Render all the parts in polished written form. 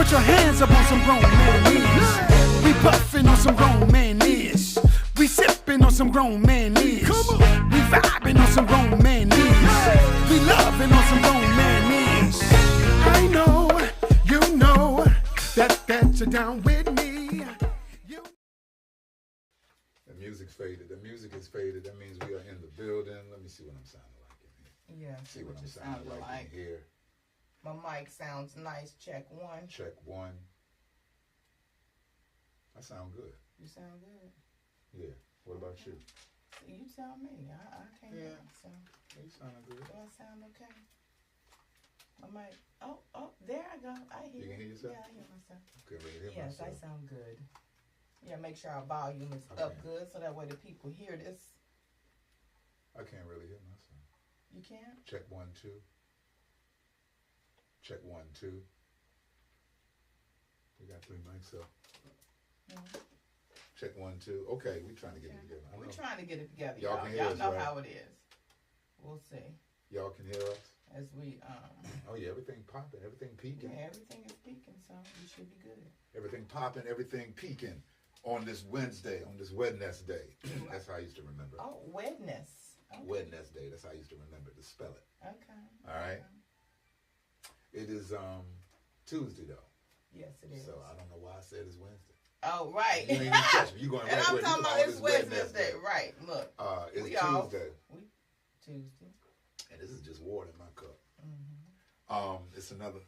Put your hands up on some grown man knees. We puffin' on some grown man knees. We sippin' on some grown man knees. We vibin' on some grown man knees. We lovin' on some grown man knees. I know, you know, that you're down with me. The music's faded. The music is faded. That means we are in the building. Let me see what I'm sounding like in here. Yeah, See what I'm sounding like in here. My mic sounds nice. Check one. Check one. I sound good. You sound good. Yeah. What about you? You tell me. I can't. Yeah. So. You sound good. Do I sound okay? My mic. Oh, there I go. I hear. You can hear yourself? Yeah, I hear myself. Okay, well, you hear Yes, myself. I sound good. Yeah, make sure our volume is Okay. up good so that way the people hear this. I can't really hear myself. You can't? Check 1, 2. Check 1, 2. We got 3 mics up. Mm-hmm. Check 1, 2. Okay, we're trying to get it together. We're trying to get it together, Y'all y'all. can hear Y'all us, know right? how it is. We'll see. Y'all can hear us? As we, Oh, yeah, everything popping, everything peaking. yeah, everything is peaking, so we should be good. Everything popping, everything peaking on this Wednesday, on this Wednesday. That's how I used to remember. Oh, wetness. Okay. Wednesday, that's how I used to remember to spell it. Okay. All right. It is Tuesday though. Yes, it is. So I don't know why I said it's Wednesday. Oh, right. You ain't even catch me. You going And right I'm with talking me. about it's Wednesday. Right. Look. It's we Tuesday. off. Tuesday. And this is just water in my cup. Mm-hmm. It's another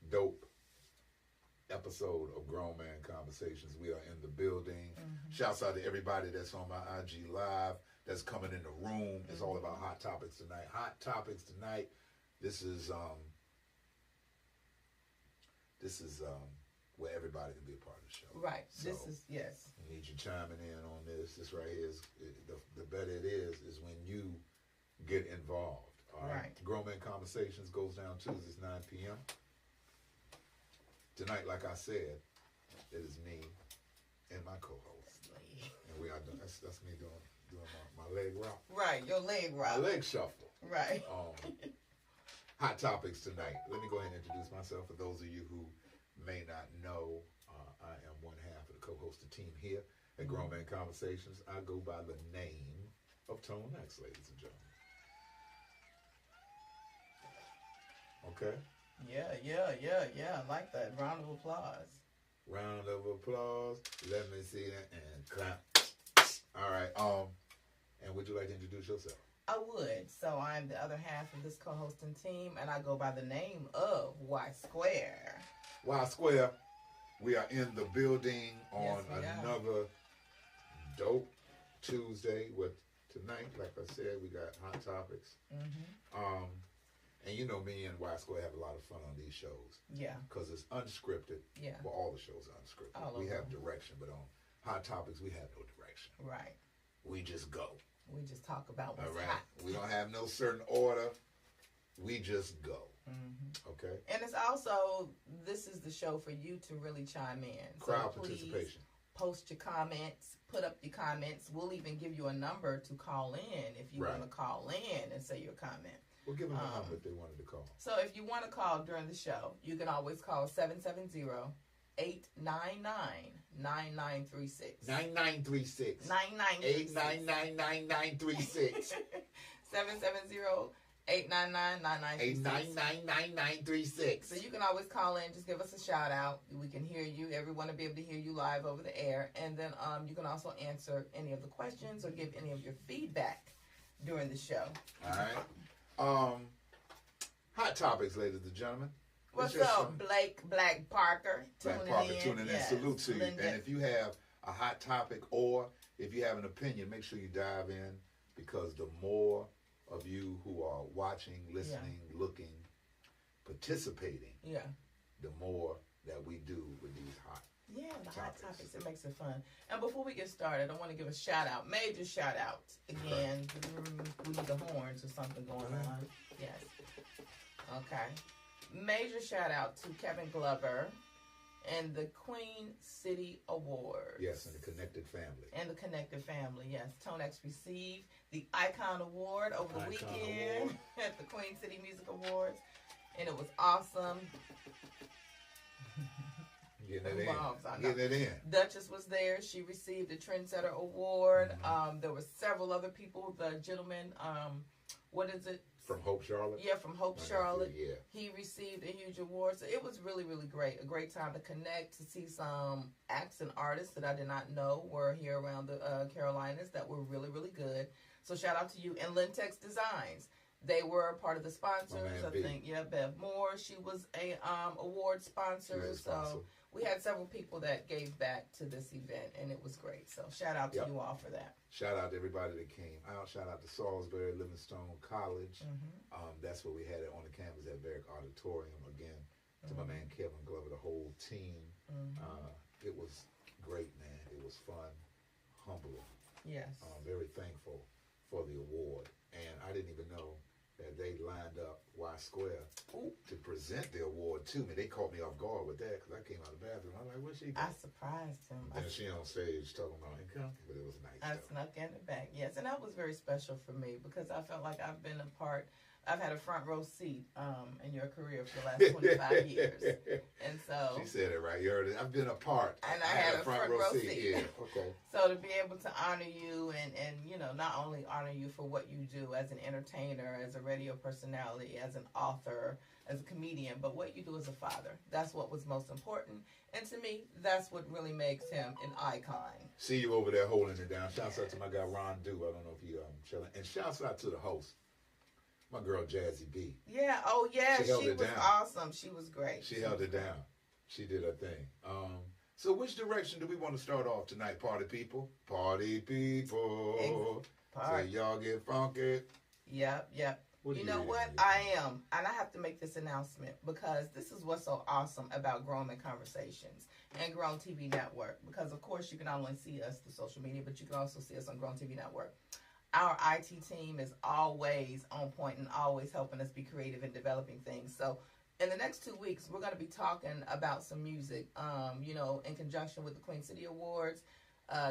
dope episode of Grown Man Conversations. We are in the building. Mm-hmm. Shouts out to everybody that's on my IG Live, that's coming in the room. It's all about hot topics tonight. Hot topics tonight. This is where everybody can be a part of the show. Right. So, This is, yes. I need you chiming in on this. This right here is the better it is when you get involved. All right. Grown Man Conversations goes down Tuesdays 9 p.m. Tonight, like I said, it is me and my co-host, and we are doing. That's me doing my leg rock. Right. Your leg rock. My leg shuffle. Right. Hot topics tonight. Let me go ahead and introduce myself for those of you who may not know. I am one half of the co-hosted team here at Grown Man Conversations. I go by the name of Tone X, ladies and gentlemen. Okay. Yeah. I like that. Round of applause. Round of applause. Let me see that and clap. All right. And would you like to introduce yourself? I would. So I'm the other half of this co-hosting team, and I go by the name of Y Square. Y Square. We are in the building on Yes, we are. another dope Tuesday. With tonight, like I said, we got hot topics. Mm-hmm. And you know, me and Y Square have a lot of fun on these shows. Yeah. Because it's unscripted. Yeah. Well, all the shows are unscripted. All We of have them. direction, but on hot topics, we have no direction. Right. We just go. We just talk about what's All right. hot. We don't have no certain order. We just go. Mm-hmm. Okay. And it's also, this is the show for you to really chime in. Crowd so please participation. Post your comments, put up your comments. We'll even give you a number to call in if you Right. want to call in and say your comment. We'll give them a number if they wanted to call. So if you want to call during the show, you can always call 770-899-9936. 9936. 9936. 770-899-9936. So you can always call in, just give us a shout out. We can hear you. Everyone will be able to hear you live over the air. And then you can also answer any of the questions or give any of your feedback during the show. All right. Hot topics, ladies and gentlemen. What's up, Blake Black Parker? Black Parker tuning in. Yes. Salute to you. Linda. And if you have a hot topic or if you have an opinion, make sure you dive in, because the more of you who are watching, listening, looking, participating, the more that we do with these hot hot topics. It makes it fun. And before we get started, I want to give a shout out, major shout out again. We need the horns or something going on. Yes. Okay. Major shout out to Kevin Glover and the Queen City Awards. Yes, and the Connected Family. And the Connected Family, yes. Tone X received the Icon Award over the weekend at the Queen City Music Awards. And it was awesome. Getting it bombs. in. Getting it in. Duchess was there. She received a Trendsetter Award. There were several other people. The gentleman, what is it? From Hope Charlotte? Yeah, from Hope Charlotte. Yeah. He received a huge award. So it was really, really great. A great time to connect, to see some acts and artists that I did not know were here around the Carolinas that were really, really good. So shout out to you. And Lintex Designs. They were part of the sponsors. I think, Bev Moore. She was a award sponsor. So we had several people that gave back to this event, and it was great. So shout out to you all for that. Shout out to everybody that came out. Shout out to Salisbury Livingstone College. That's where we had it on the campus at Barrick Auditorium. Again, to my man Kevin Glover, the whole team. It was great, man. It was fun, humbling. Yes. Very thankful for the award. And I didn't even know that they lined up Y Square to present the award to me. They caught me off guard with that because I came out of the bathroom. I'm like, what's she doing? I surprised him. Then she on stage talking about income, but it was nice. I snuck in the back, yes. And that was very special for me because I felt like I've had a front row seat in your career for the last 25 years. And so... She said it right. You heard it. I've been a part. And I had a front row seat. Yeah, okay. So to be able to honor you and not only honor you for what you do as an entertainer, as a radio personality, as an author, as a comedian, but what you do as a father. That's what was most important. And to me, that's what really makes him an icon. See you over there holding it down. Shouts out to my guy Ron Dew. I don't know if you chilling. And shouts out to the host, my girl Jazzy B. Yeah. Oh yeah. She was down. Awesome. She was great. She held it down. She did her thing. So which direction do we want to start off tonight, party people? Party people. So y'all get funky. Yep. You know what? I am. And I have to make this announcement because this is what's so awesome about Grown Men Conversations and Grown TV Network. Because, of course, you can not only see us through social media, but you can also see us on Grown TV Network. Our IT team is always on point and always helping us be creative and developing things. So in the next 2 weeks, we're going to be talking about some music, in conjunction with the Queen City Awards.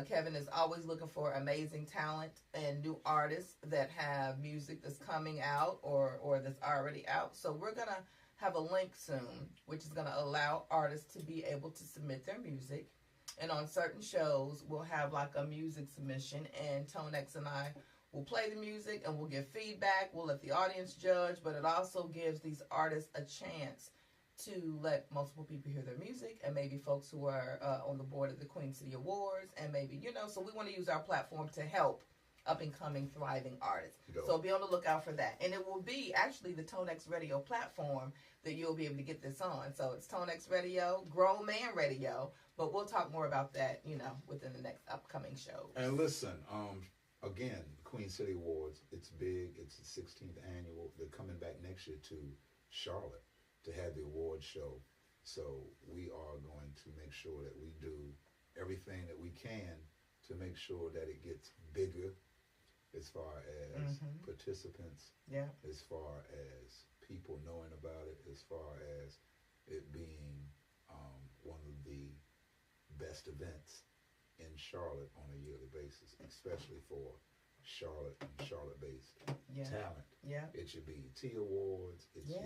Kevin is always looking for amazing talent and new artists that have music that's coming out or that's already out. So we're going to have a link soon, which is going to allow artists to be able to submit their music. And on certain shows, we'll have like a music submission, and Tonex and I will play the music and we'll give feedback. We'll let the audience judge, but it also gives these artists a chance to let multiple people hear their music, and maybe folks who are on the board of the Queen City Awards, and maybe, so we want to use our platform to help up-and-coming, thriving artists. So be on the lookout for that. And it will be actually the Tonex Radio platform that you'll be able to get this on. So it's Tonex Radio, Grown Man Radio, but we'll talk more about that, within the next upcoming show. And listen, again, Queen City Awards, it's big. It's the 16th annual. They're coming back next year to Charlotte to have the award show. So we are going to make sure that we do everything that we can to make sure that it gets bigger as far as participants, as far as people knowing about it, as far as it being one of the best events in Charlotte on a yearly basis, especially for Charlotte and Charlotte-based talent. Yeah. It's your BET Awards, it's your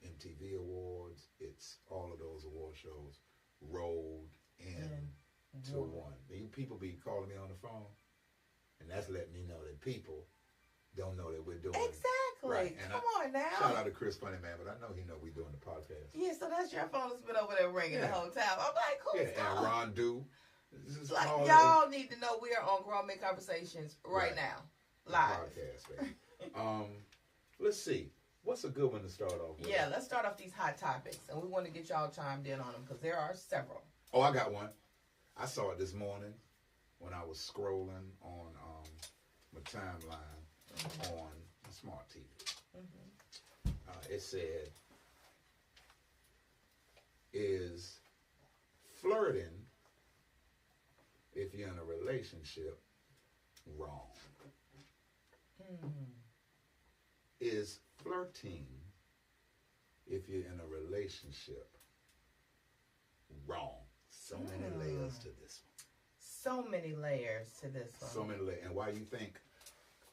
MTV Awards, it's all of those award shows rolled into one. People be calling me on the phone, and that's letting me know that people don't know that we're doing exactly. Right. And Come on now. Shout out to Chris Funny Man, but I know he know we doing the podcast. Yeah, so that's your phone that's been over there ringing the whole time. I'm like, cool stuff. And Ron Dew. Like, y'all need to know we are on Grown Men Conversations right now. Live. Podcast, baby. Let's see. What's a good one to start off with? Yeah, let's start off these hot topics. And we want to get y'all chimed in on them because there are several. Oh, I got one. I saw it this morning when I was scrolling on my timeline on the smart TV. It said, is flirting, if you're in a relationship, wrong? Is flirting, if you're in a relationship, wrong? So many layers to this one. So many layers to this one. So many layers. And why you think,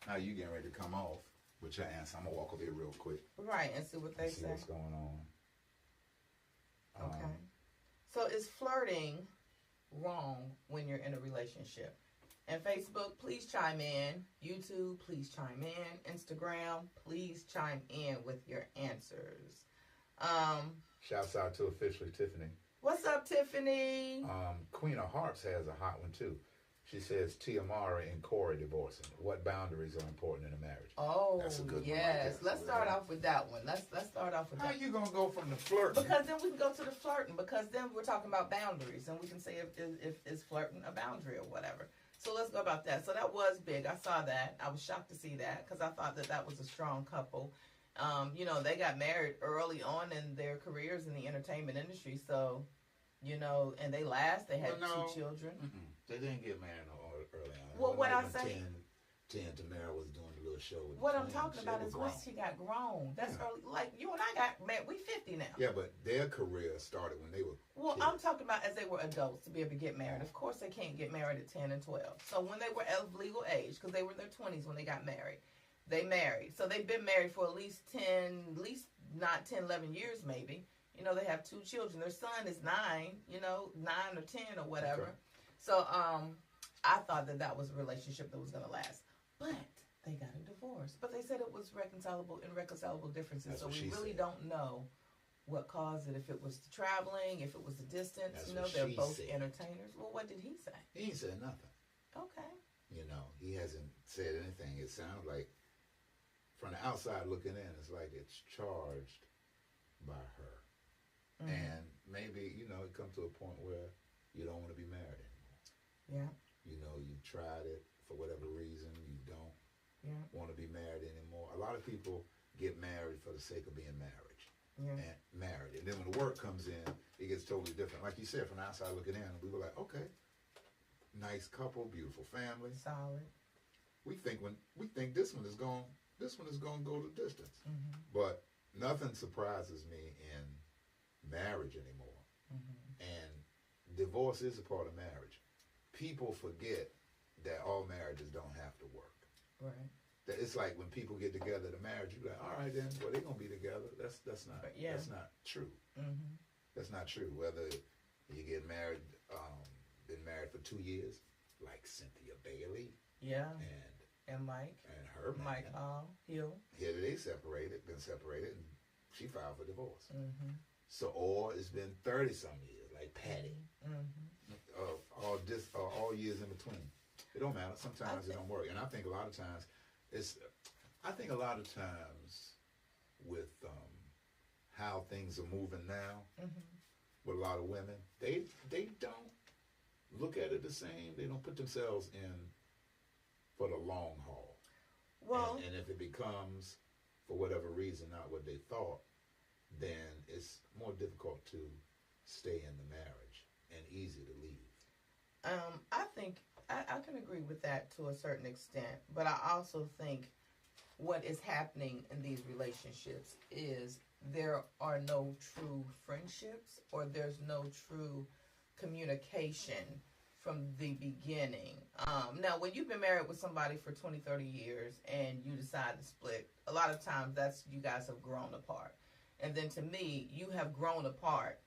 now you getting ready to come off with your answer. I'm going to walk over here real quick. Right, and see what they say. See what's going on. Okay. So So is flirting wrong when you're in a relationship? And Facebook, please chime in. YouTube, please chime in. Instagram, please chime in with your answers. Shouts out to officially Tiffany. What's up, Tiffany? Queen of Hearts has a hot one too. She says Tiamara and Corey divorcing. What boundaries are important in a marriage? Oh, that's a good one. Yes. Right, let's start off with that one. Let's start off with How that. How you gonna go from the flirting? Because then we can go to the flirting. Because then we're talking about boundaries, and we can say if is flirting a boundary or whatever. So let's go about that. So that was big. I saw that. I was shocked to see that because I thought that was a strong couple. They got married early on in their careers in the entertainment industry. So, and they had 2 children. Mm-mm. They didn't get married early on. Well, what I say... Tamara was doing a little show with what I'm talking about is when she got grown. That's early. Like, you and I got married. We 50 now. Yeah, but their career started when they were kids. I'm talking about as they were adults to be able to get married. Of course, they can't get married at 10 and 12. So when they were of legal age, because they were in their 20s when they got married, they married. So they've been married for at least 11 years maybe. They have 2 children. Their son is 9, 9 or 10 or whatever. Okay. So I thought that was a relationship that was going to last. But they got a divorce. But they said it was irreconcilable differences. That's so we really said. don't know what caused it. If it was the traveling, if it was the distance. That's They're she both said. entertainers. Well, what did he say? He ain't said nothing. Okay. He hasn't said anything. It sounds like, from the outside looking in, it's like it's charged by her. Mm-hmm. And maybe, it comes to a point where you don't want to be married anymore. Yeah. You tried it for whatever reason. You don't want to be married anymore. A lot of people get married for the sake of being married. Yeah. And married. And then when the work comes in, it gets totally different. Like you said, from the outside looking in, we were like, okay, nice couple, beautiful family. Solid. We think this one is going to go the distance. Mm-hmm. But nothing surprises me in marriage anymore. Mm-hmm. And divorce is a part of marriage. People forget that all marriages don't have to work. Right. That it's like when people get together to marriage, you're like, all right then, well they're gonna be together. That's not true. Mm-hmm. That's not true. Whether you get married, been married for 2 years, like Cynthia Bailey. Yeah. And Mike. And her Mike Hill. Here they been separated, and she filed for divorce. Mm-hmm. So, or it's been 30-some years, like Patty. Mm-hmm. All years in between. It don't matter. Sometimes it don't work. And I think a lot of times with how things are moving now, mm-hmm. with a lot of women, they don't look at it the same. They don't put themselves in for the long haul. Well, and if it becomes, for whatever reason, not what they thought, then it's more difficult to stay in the marriage and easy to leave. I think I can agree with that to a certain extent, but I also think what is happening in these relationships is there are no true friendships, or there's no true communication from the beginning. Now, when you've been married with somebody for 20, 30 years and you decide to split, a lot of times that's you guys have grown apart. And then to me, you have grown apart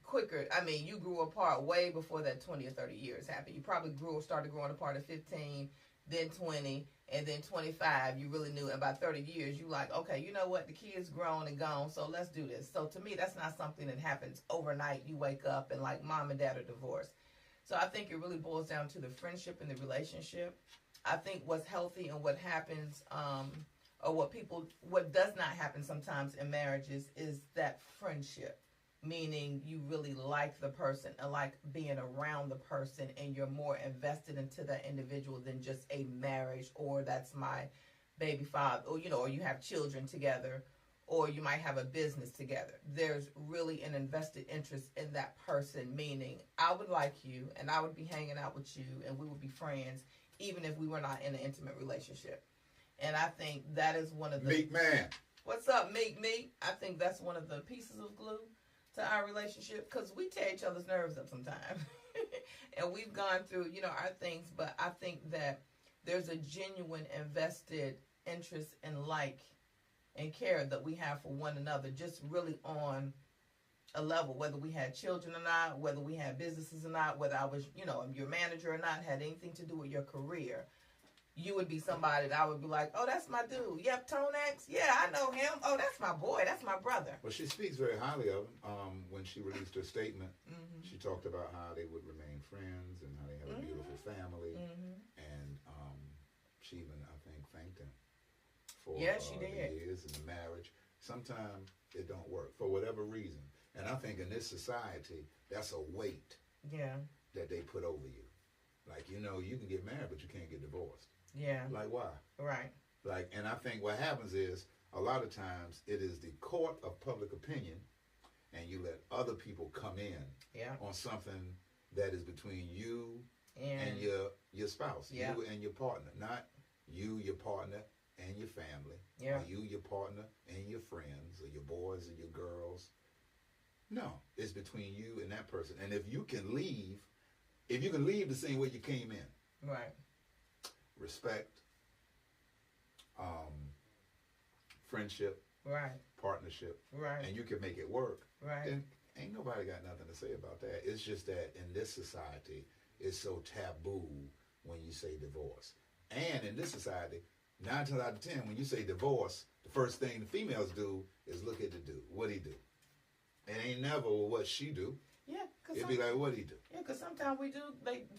quicker. I mean, you grew apart way before that 20 or 30 years happened. You probably started growing apart at 15, then 20, and then 25. You really knew. About 30 years, you like, okay, you know what? The kid's grown and gone, so let's do this. So to me, that's not something that happens overnight. You wake up and like mom and dad are divorced. So I think it really boils down to the friendship and the relationship. I think what's healthy and what happens, or what does not happen sometimes in marriages is that friendship. Meaning you really like the person and like being around the person, and you're more invested into that individual than just a marriage, or that's my baby father, or or you have children together, or you might have a business together. There's really an invested interest in that person, meaning I would like you and I would be hanging out with you and we would be friends even if we were not in an intimate relationship. And I think that is one of the... Meek man. What's up, Meek? I think that's one of the pieces of glue to our relationship, because we tear each other's nerves up sometimes. And we've gone through, our things, but I think that there's a genuine invested interest and like and care that we have for one another, just really on a level, whether we had children or not, whether we had businesses or not, whether I was, your manager or not, had anything to do with your career, you would be somebody that I would be like, oh, that's my dude. Yep, Tonex. Yeah, I know him. Oh, that's my boy. That's my brother. Well, she speaks very highly of him. When she released her statement, she talked about how they would remain friends and how they have a beautiful family. And she even, I think, thanked him for she did. the years and the marriage. Sometimes it don't work for whatever reason. And I think in this society, that's a weight that they put over you. Like, you can get married, but you can't get divorced. Yeah. Like, why? Right. Like, and I think what happens is, a lot of times, it is the court of public opinion, and you let other people come in on something that is between you and your spouse, you and your partner, not you, your partner, and your family, or you, your partner, and your friends, or your boys, or your girls. No, it's between you and that person. And if you can leave the same way you came in, right? Respect, friendship, right? Partnership, right? And you can make it work, right? Then ain't nobody got nothing to say about that. It's just that in this society, it's so taboo when you say divorce. And in this society, 9 times out of 10, when you say divorce, the first thing the females do is look at the dude. What he do? It ain't never what she do. Yeah, it'd be like, what he do? Yeah, because sometimes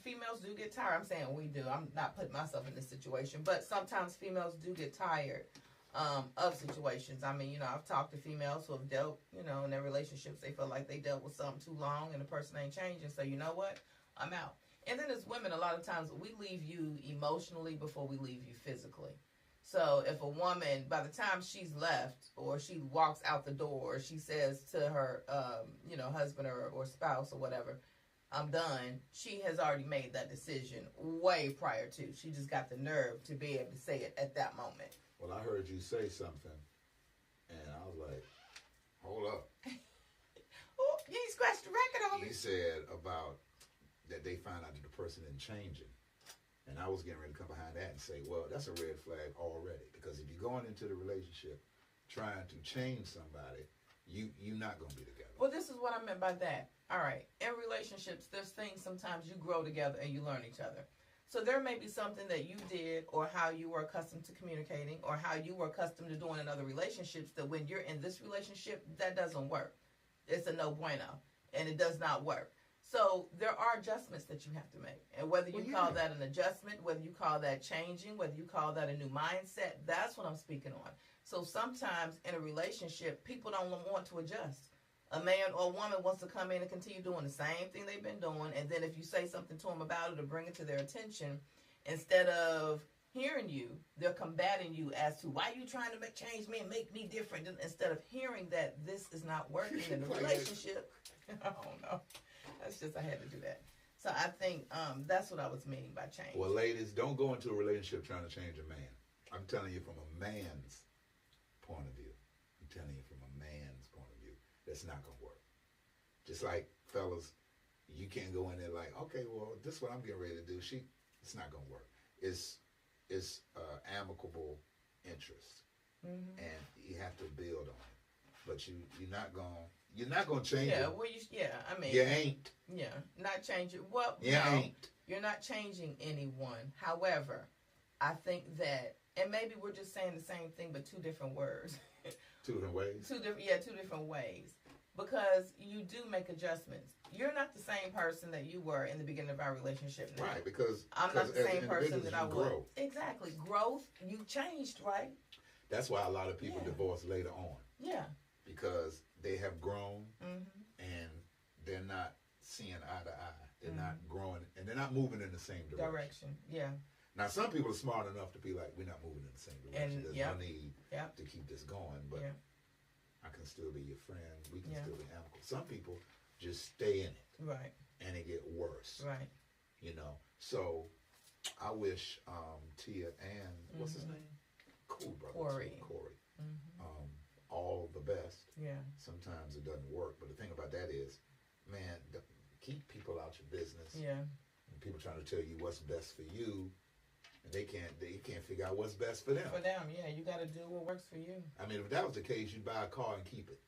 females do get tired. I'm saying we do. I'm not putting myself in this situation, but sometimes females do get tired of situations. I mean, I've talked to females who have dealt, in their relationships, they feel like they dealt with something too long and the person ain't changing. So you know what? I'm out. And then as women, a lot of times we leave you emotionally before we leave you physically. So if a woman, by the time she's left or she walks out the door, or she says to her, husband or spouse or whatever, I'm done, she has already made that decision way prior to. She just got the nerve to be able to say it at that moment. Well, I heard you say something, and I was like, hold up. Oh, you ain't scratched the record on me. You said about that they find out that the person isn't changing. And I was getting ready to come behind that and say, well, that's a red flag already. Because if you're going into the relationship trying to change somebody, you're not going to be together. Well, this is what I meant by that. All right. In relationships, there's things sometimes you grow together and you learn each other. So there may be something that you did or how you were accustomed to communicating or how you were accustomed to doing in other relationships that when you're in this relationship, that doesn't work. It's a no bueno. And it does not work. So there are adjustments that you have to make. And whether you call that an adjustment, whether you call that changing, whether you call that a new mindset, that's what I'm speaking on. So sometimes in a relationship, people don't want to adjust. A man or a woman wants to come in and continue doing the same thing they've been doing. And then if you say something to them about it or bring it to their attention, instead of hearing you, they're combating you as to why you trying to change me and make me different. Instead of hearing that this is not working in the relationship. I don't know. That's just, I had to do that. So I think that's what I was meaning by change. Well, ladies, don't go into a relationship trying to change a man. I'm telling you from a man's point of view. I'm telling you from a man's point of view. That's not going to work. Just like, fellas, you can't go in there like, okay, well, this is what I'm getting ready to do. It's not going to work. It's amicable interest. Mm-hmm. And you have to build on it. But you're not going to change it. Well, I mean. You ain't. Yeah, not changing. Well, ain't. You're not changing anyone. However, I think that, and maybe we're just saying the same thing, but two different words. Two different ways? Two different ways. Because you do make adjustments. You're not the same person that you were in the beginning of our relationship now. Right, because I'm not the same person that I was. Grow. Exactly. Growth, you changed, right? That's why a lot of people divorce later on. Yeah. Because they have grown and they're not seeing eye to eye. They're not growing and they're not moving in the same direction. Yeah. Now, some people are smart enough to be like, we're not moving in the same direction. There's no need to keep this going, but I can still be your friend. We can still be amicable. Some people just stay in it. Right. And it get worse. Right. So I wish Tia and, what's his name? Cool brother. Corey. All the best. Yeah. Sometimes it doesn't work, but the thing about that is, man, keep people out your business. Yeah. And people trying to tell you what's best for you, and they can't figure out what's best for them. For them, yeah, you got to do what works for you. I mean, if that was the case, you'd buy a car and keep it.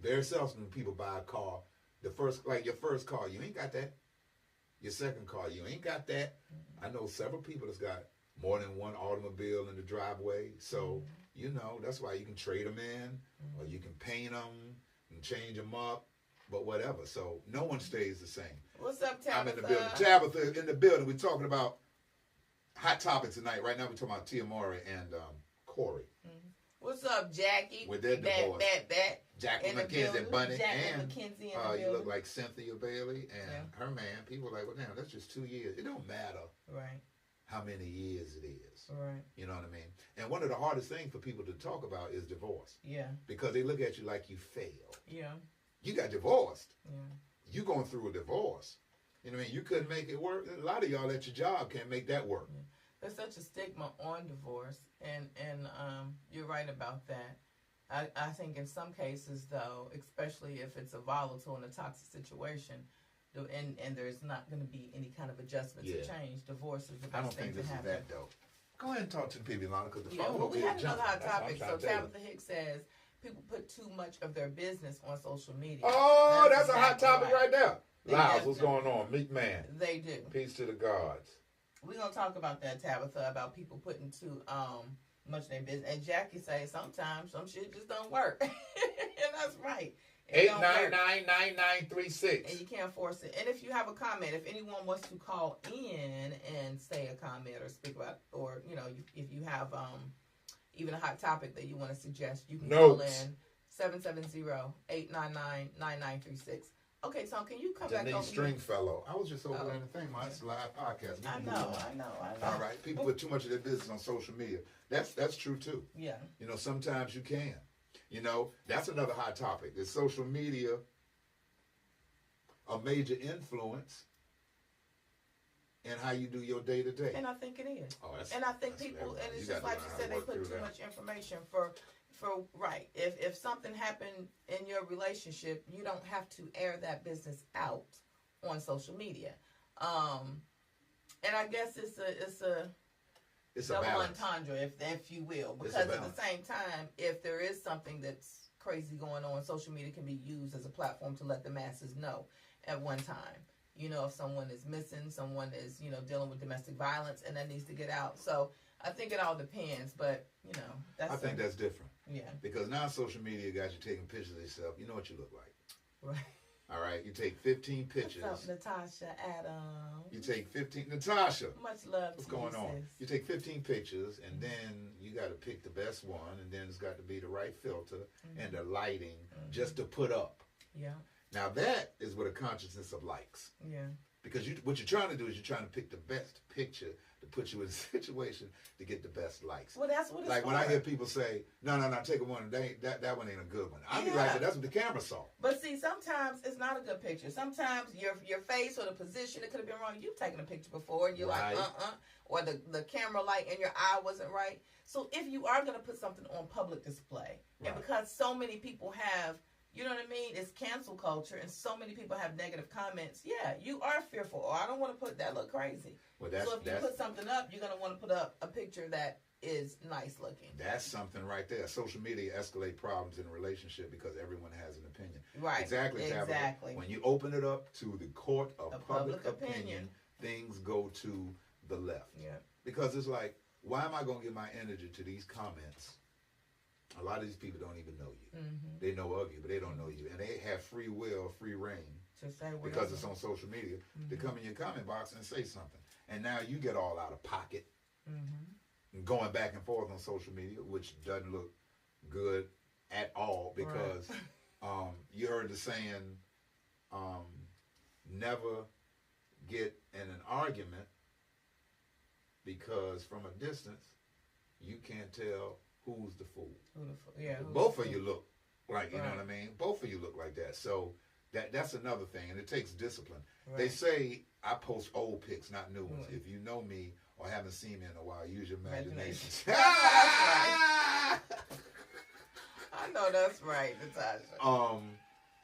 Very seldom when people buy a car, your first car, you ain't got that. Your second car, you ain't got that. I know several people that's got more than one automobile in the driveway. So, that's why you can trade them in, or you can paint them and change them up, but whatever. So no one stays the same. What's up, Tabitha? I'm in the building. Tabitha in the building. We're talking about hot topics tonight. Right now we're talking about Tia Mowry and Corey. What's up, Jackie? With their divorce. Jackie McKenzie, Bunny, and McKenzie you look like Cynthia Bailey and her man. People are like, well, damn, that's just 2 years. It don't matter how many years it is. Right. You know what I mean? And one of the hardest things for people to talk about is divorce. Yeah. Because they look at you like you failed. Yeah. You got divorced. Yeah. You going through a divorce. You know what I mean? You couldn't make it work. A lot of y'all at your job can't make that work. Yeah. There's such a stigma on divorce, and you're right about that. I think in some cases, though, especially if it's a volatile and a toxic situation, and there's not going to be any kind of adjustments or change, divorce is the best thing to happen. I don't think this is that, though. Go ahead and talk to the people, Ilana, because the phone we had another hot topic. So Tabitha Hicks says people put too much of their business on social media. Oh, that's a hot topic right there. Lies, what's going on? Meek man. They do. Peace to the gods. We're going to talk about that, Tabitha, about people putting too much of their business. And Jackie says sometimes some shit just don't work. And that's right. 899-9936. And you can't force it. And if you have a comment, if anyone wants to call in and say a comment or speak about, or, if you have even a hot topic that you want to suggest, you can call in 770-899-9936. Okay, Tom, can you come back over Stringfellow. I was just over there in the thing, my live podcast. I know. All right. People put too much of their business on social media. That's true, too. Yeah. Sometimes you can. That's another hot topic. Is social media a major influence in how you do your day-to-day? And I think it is. Oh, and I think people, and it's just like you said, they put too much information for right. If something happened in your relationship, you don't have to air that business out on social media. And I guess it's a double entendre, if you will, because at the same time, if there is something that's crazy going on, social media can be used as a platform to let the masses know at one time. If someone is missing, someone is, dealing with domestic violence, and that needs to get out. So I think it all depends, but, I think that's different. Yeah. Because now social media got you taking pictures of yourself. You know what you look like. Right. All right. You take 15 pictures. What's up, Natasha Adams? You take 15. Natasha. Much love. What's going on? You take 15 pictures, and then you got to pick the best one, and then it's got to be the right filter and the lighting just to put up. Yeah. Now that is with a consciousness of likes. Yeah. Because what you're trying to do is you're trying to pick the best picture to put you in a situation to get the best likes. Well, that's what it's like for. When I hear people say, no, take a one, that one ain't a good one. I be like, that's what the camera saw. But see, sometimes it's not a good picture. Sometimes your face or the position, it could have been wrong. You've taken a picture before and you're like, or the camera light in your eye wasn't right. So if you are going to put something on public display, and because so many people have, you know what I mean? It's cancel culture, and so many people have negative comments. Yeah, you are fearful. Or I don't want to put that look crazy. Well, so if you put something up, you're going to want to put up a picture that is nice looking. That's something right there. Social media escalate problems in a relationship because everyone has an opinion. Right. Exactly. When you open it up to the court of public opinion, things go to the left. Yeah. Because it's like, why am I going to give my energy to these comments? A lot of these people don't even know you. Mm-hmm. They know of you, but they don't know you. And they have free will, free reign, because it's on social media, to come in your comment box and say something. And now you get all out of pocket, going back and forth on social media, which doesn't look good at all, because you heard the saying, never get in an argument, because from a distance, you can't tell who's the fool. Both of you look like, you know what I mean? Both of you look like that. So that's another thing, and it takes discipline. Right. They say I post old pics, not new ones. If you know me or haven't seen me in a while, use your imagination. I know that's right, Natasha.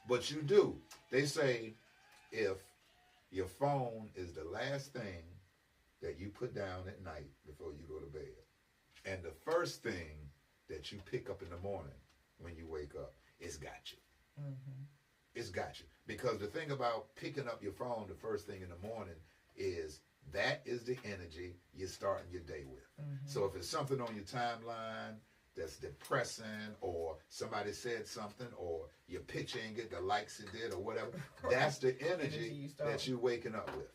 But you do. They say if your phone is the last thing that you put down at night before you go to bed, and the first thing that you pick up in the morning when you wake up, it's got you. It's got you. Because the thing about picking up your phone the first thing in the morning is that is the energy you're starting your day with. So if it's something on your timeline that's depressing, or somebody said something, or your picture ain't get the likes it did, or whatever, that's the energy that you're waking up with.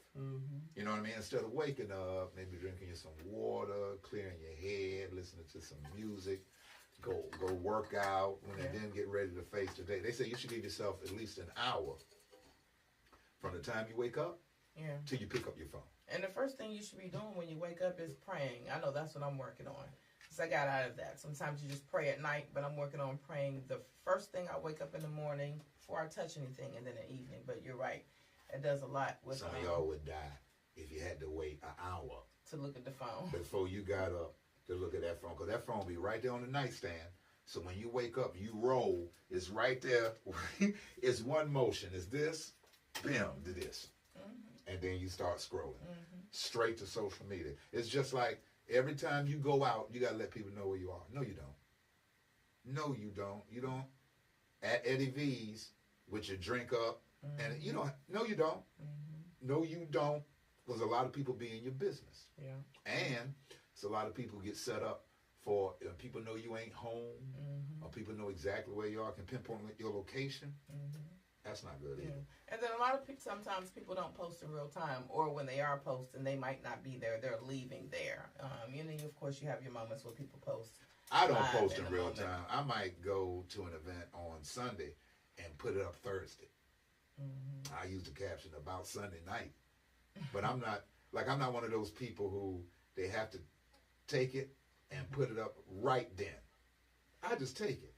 You know what I mean? Instead of waking up, maybe drinking you some water, clearing your head, listening to some music, go work out, and then get ready to face the day. They say you should give yourself at least an hour from the time you wake up till you pick up your phone. And the first thing you should be doing when you wake up is praying. I know that's what I'm working on. So I got out of that. Sometimes you just pray at night, but I'm working on praying the first thing I wake up in the morning before I touch anything, and then in the evening. But you're right. It does a lot with some of y'all would die if you had to wait an hour to look at the phone before you got up to look at that phone, because that phone be right there on the nightstand. So when you wake up, you roll. It's right there. It's one motion. It's this, bam, to this. And then you start scrolling straight to social media. It's just like every time you go out, you got to let people know where you are. No, you don't. No, you don't. You don't. At Eddie V's with your drink up. And you don't. No, you don't. No, you don't. Because a lot of people be in your business. Yeah. And so a lot of people get set up for, people know you ain't home, or people know exactly where you are, can pinpoint your location. That's not good either. And then a lot of people, sometimes people don't post in real time, or when they are posting, they might not be there. They're leaving there. Of course, you have your moments where people post. I don't post in real time. I might go to an event on Sunday and put it up Thursday. I use the caption about Sunday night. But I'm not one of those people who they have to take it and put it up right then. I just take it.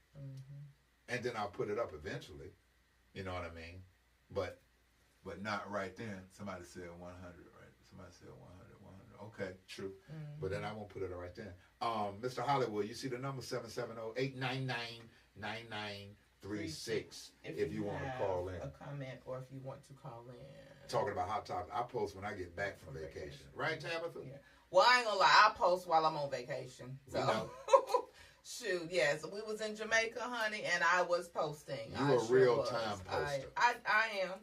And then I'll put it up eventually. You know what I mean? But not right then. Somebody said 100, right? Somebody said 100. Okay, true. But then I won't put it right then. Mr. Hollywood, you see the number 770-899-9936 if you want to call in. A comment, or if you want to call in. Talking about hot topic. I post when I get back from vacation. Right, Tabitha? Yeah. Well, I ain't gonna lie. I post while I'm on vacation. So, shoot, yes. We was in Jamaica, honey, and I was posting. You a real-time poster. I am.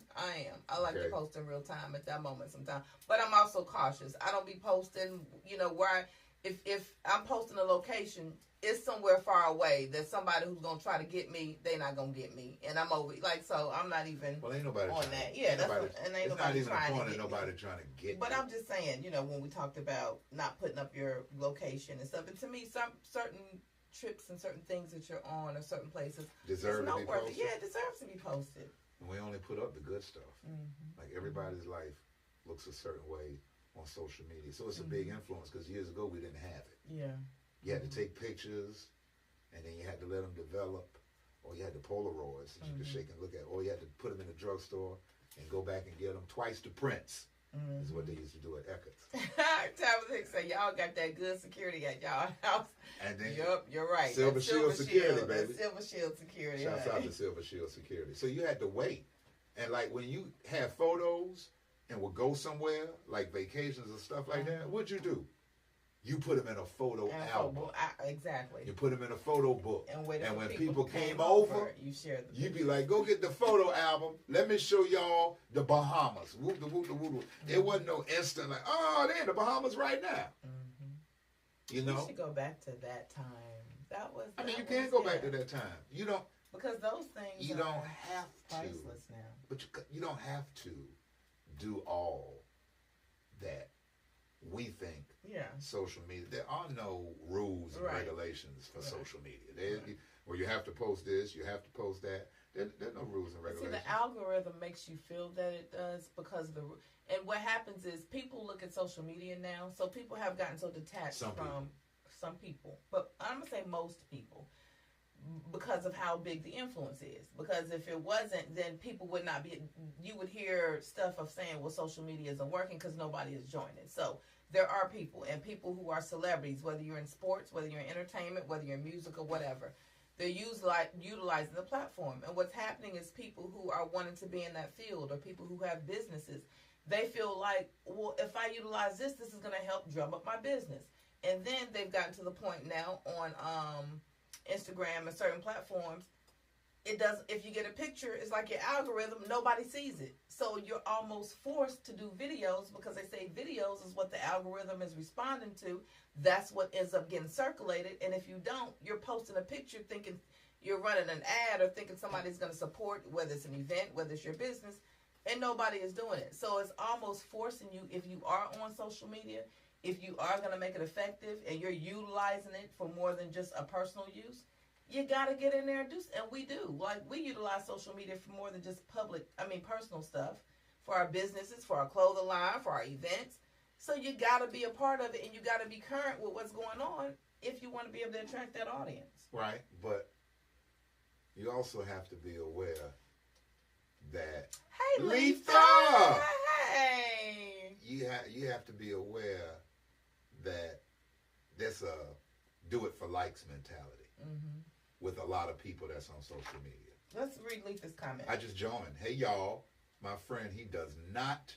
I like to post in real time at that moment sometimes. But I'm also cautious. I don't be posting, where if I'm posting a location, it's somewhere far away that somebody who's going to try to get me, they not going to get me. And I'm over, so I'm not even ain't nobody on that. Yeah, that's what, and ain't nobody trying to get me. Nobody trying to get But I'm just saying, when we talked about not putting up your location and stuff, and to me, some certain trips and certain things that you're on or certain places deserve to be posted. Yeah, it deserves to be posted. We only put up the good stuff. Like everybody's life looks a certain way on social media. So it's a big influence, because years ago we didn't have it. Yeah. You had to take pictures, and then you had to let them develop, or you had the Polaroids that you could shake and look at, or you had to put them in the drugstore and go back and get them twice the prints. Is what they used to do at Eckert's. Tabitha say y'all got that good security at y'all house. And then you're right. Silver Shield Security, baby. Silver Shield Security. Shouts out to Silver Shield Security. So you had to wait, and like when you have photos and would go somewhere like vacations and stuff like that, what'd you do? You put them in a photo album. Exactly. You put them in a photo book. And when people came over, you shared the you'd be like, go get the photo album. Let me show y'all the Bahamas. Whoop, the whoop, the whoop. It wasn't no instant like, oh, they're in the Bahamas right now. You know? You should go back to that time. You can't go back to that time. You don't. Because those things you don't have to. Priceless now. But you don't have to do all that we think social media. There are no rules and regulations for social media. Where you have to post this, you have to post that. There's no rules and regulations. See, the algorithm makes you feel that it does because and what happens is people look at social media now, so people have gotten so detached from some people, but I'm gonna say most people, because of how big the influence is. Because if it wasn't, then people would not be. You would hear stuff of saying, "Well, social media isn't working because nobody is joining." So there are people, and people who are celebrities, whether you're in sports, whether you're in entertainment, whether you're in music or whatever. They're utilizing the platform. And what's happening is people who are wanting to be in that field, or people who have businesses, they feel like, well, if I utilize this is going to help drum up my business. And then they've gotten to the point now on Instagram and certain platforms, it does. If you get a picture, it's like your algorithm. Nobody sees it, so you're almost forced to do videos because they say videos is what the algorithm is responding to. That's what ends up getting circulated. And if you don't, you're posting a picture thinking you're running an ad or thinking somebody's going to support, whether it's an event, whether it's your business, and nobody is doing it. So it's almost forcing you, if you are on social media, if you are going to make it effective and you're utilizing it for more than just a personal use, you got to get in there and do, and we do. Like, we utilize social media for more than just personal stuff, for our businesses, for our clothing line, for our events. So you got to be a part of it, and you got to be current with what's going on if you want to be able to attract that audience. Right, but you also have to be aware that... Hey, Lisa! Hey! You have to be aware that there's a do-it-for-likes mentality with a lot of people that's on social media. Let's read Lisa's comment. I just joined. Hey, y'all. My friend, he does not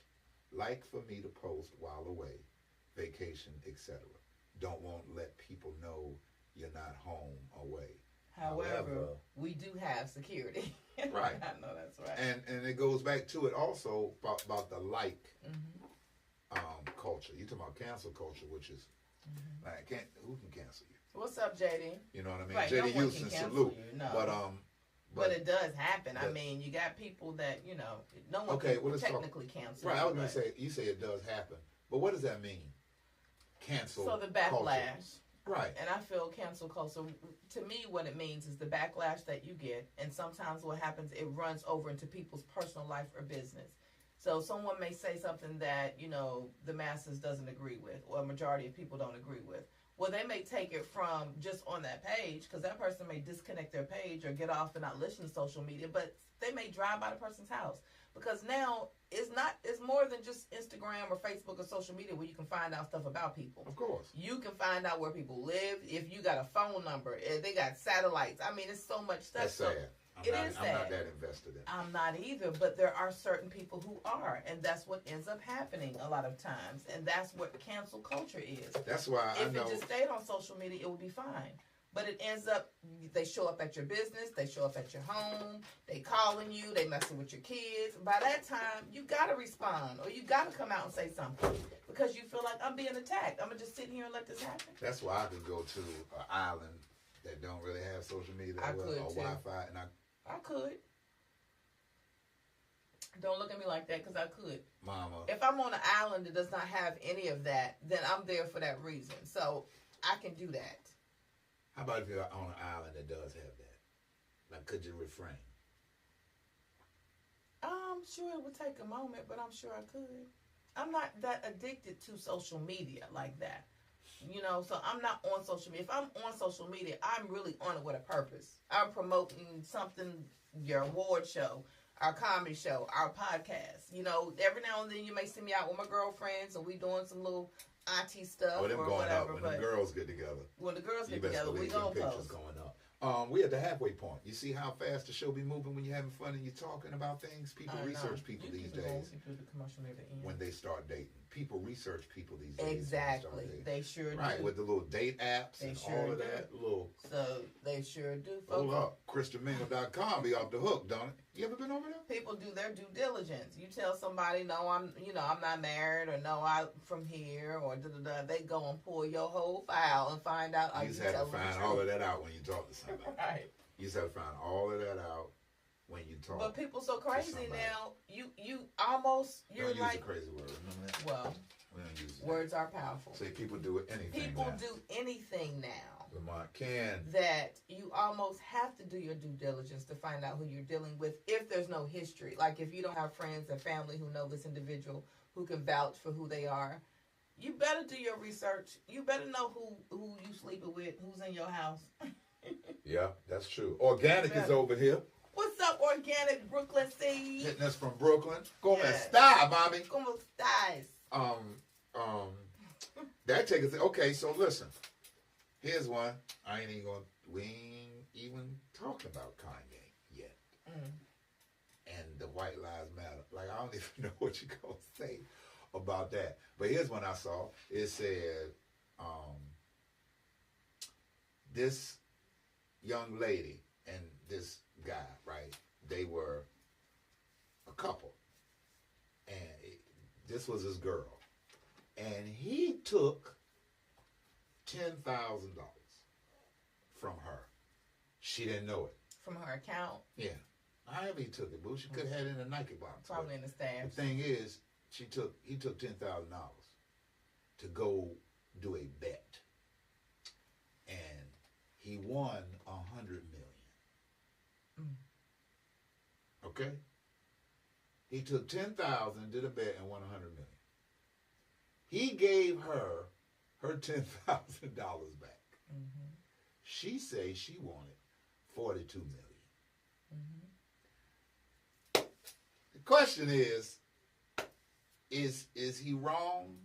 like for me to post while away, vacation, etc. Don't want to let people know you're not home away. However, we do have security. Right. I know that's right. And it goes back to it also about the culture. You talking about cancel culture, which is like, who can cancel you? What's up, JD? You know what I mean? Right, JD no one Houston, can cancel salute. you, no. But it does happen. I mean, you got people that, no one can technically cancel. Right, I was going to say, you say it does happen. But what does that mean? Cancel So the backlash. Culture. Right. And I feel cancel culture, to me, what it means is the backlash that you get. And sometimes what happens, it runs over into people's personal life or business. So someone may say something that, the masses doesn't agree with, or a majority of people don't agree with. Well, they may take it from just on that page, because that person may disconnect their page or get off and not listen to social media, but they may drive by the person's house. Because now it's more than just Instagram or Facebook or social media where you can find out stuff about people. Of course. You can find out where people live, if you got a phone number, if they got satellites. I mean, it's so much stuff. That's sad. I'm not that invested in it. I'm not either, but there are certain people who are, and that's what ends up happening a lot of times, and that's what cancel culture is. That's why if it just stayed on social media, it would be fine. But it ends up, they show up at your business, they show up at your home, they calling you, they messing with your kids. By that time, you got to respond, or you got to come out and say something, because you feel like, I'm being attacked. I'm going to just sit here and let this happen. That's why I could go to an island that don't really have social media or Wi-Fi, and I could. Don't look at me like that, because I could. Mama. If I'm on an island that does not have any of that, then I'm there for that reason. So I can do that. How about if you're on an island that does have that? Like, could you refrain? I'm sure it would take a moment, but I'm sure I could. I'm not that addicted to social media like that. So I'm not on social media. If I'm on social media, I'm really on it with a purpose. I'm promoting something, your award show, our comedy show, our podcast. Every now and then you may see me out with my girlfriends and we doing some little auntie stuff or whatever. When the girls get together. When the girls get together, we gonna post. Going up. We at the halfway point. You see how fast the show be moving when you're having fun and you're talking about things? People research people these days. When they start dating. People research people these days. Exactly. They sure do. Right, with the little date apps and all of that. So they sure do. Hold up. ChristianMingle.com be off the hook, don't it? You ever been over there? People do their due diligence. You tell somebody, no, I'm not married, or no, I'm from here, or da-da-da. They go and pull your whole file and find out. You just have to find all of that out when you talk to somebody. Right. You just have to find all of that out when you talk. But people so crazy now. You almost you're don't like. Use a crazy word. Well, we don't use words are powerful. See, people do anything. People do anything now. Lamont can. That you almost have to do your due diligence to find out who you're dealing with if there's no history. Like if you don't have friends and family who know this individual, who can vouch for who they are, you better do your research. You better know who you sleeping with, who's in your house. Yeah, that's true. Organic is over here. What's up, Organic Brooklyn Seed? Hitting us from Brooklyn. Como está, mommy? Como estás? That take us. Okay, so listen. Here's one. We ain't even talking about Kanye yet. And the White Lives Matter. Like, I don't even know what you're going to say about that. But here's one I saw. It said, this young lady, and this guy, right? They were a couple. And this was his girl. And he took $10,000 from her. She didn't know it. From her account? Yeah. However he took it, boo. She could have had it in a Nike box. Probably in the stash. The thing is, he took $10,000 to go do a bet. And he won $100 million. Okay? He took $10,000, did a bet, and won $100 million. He gave her $10,000 back. She say she wanted $42 million. The question is he wrong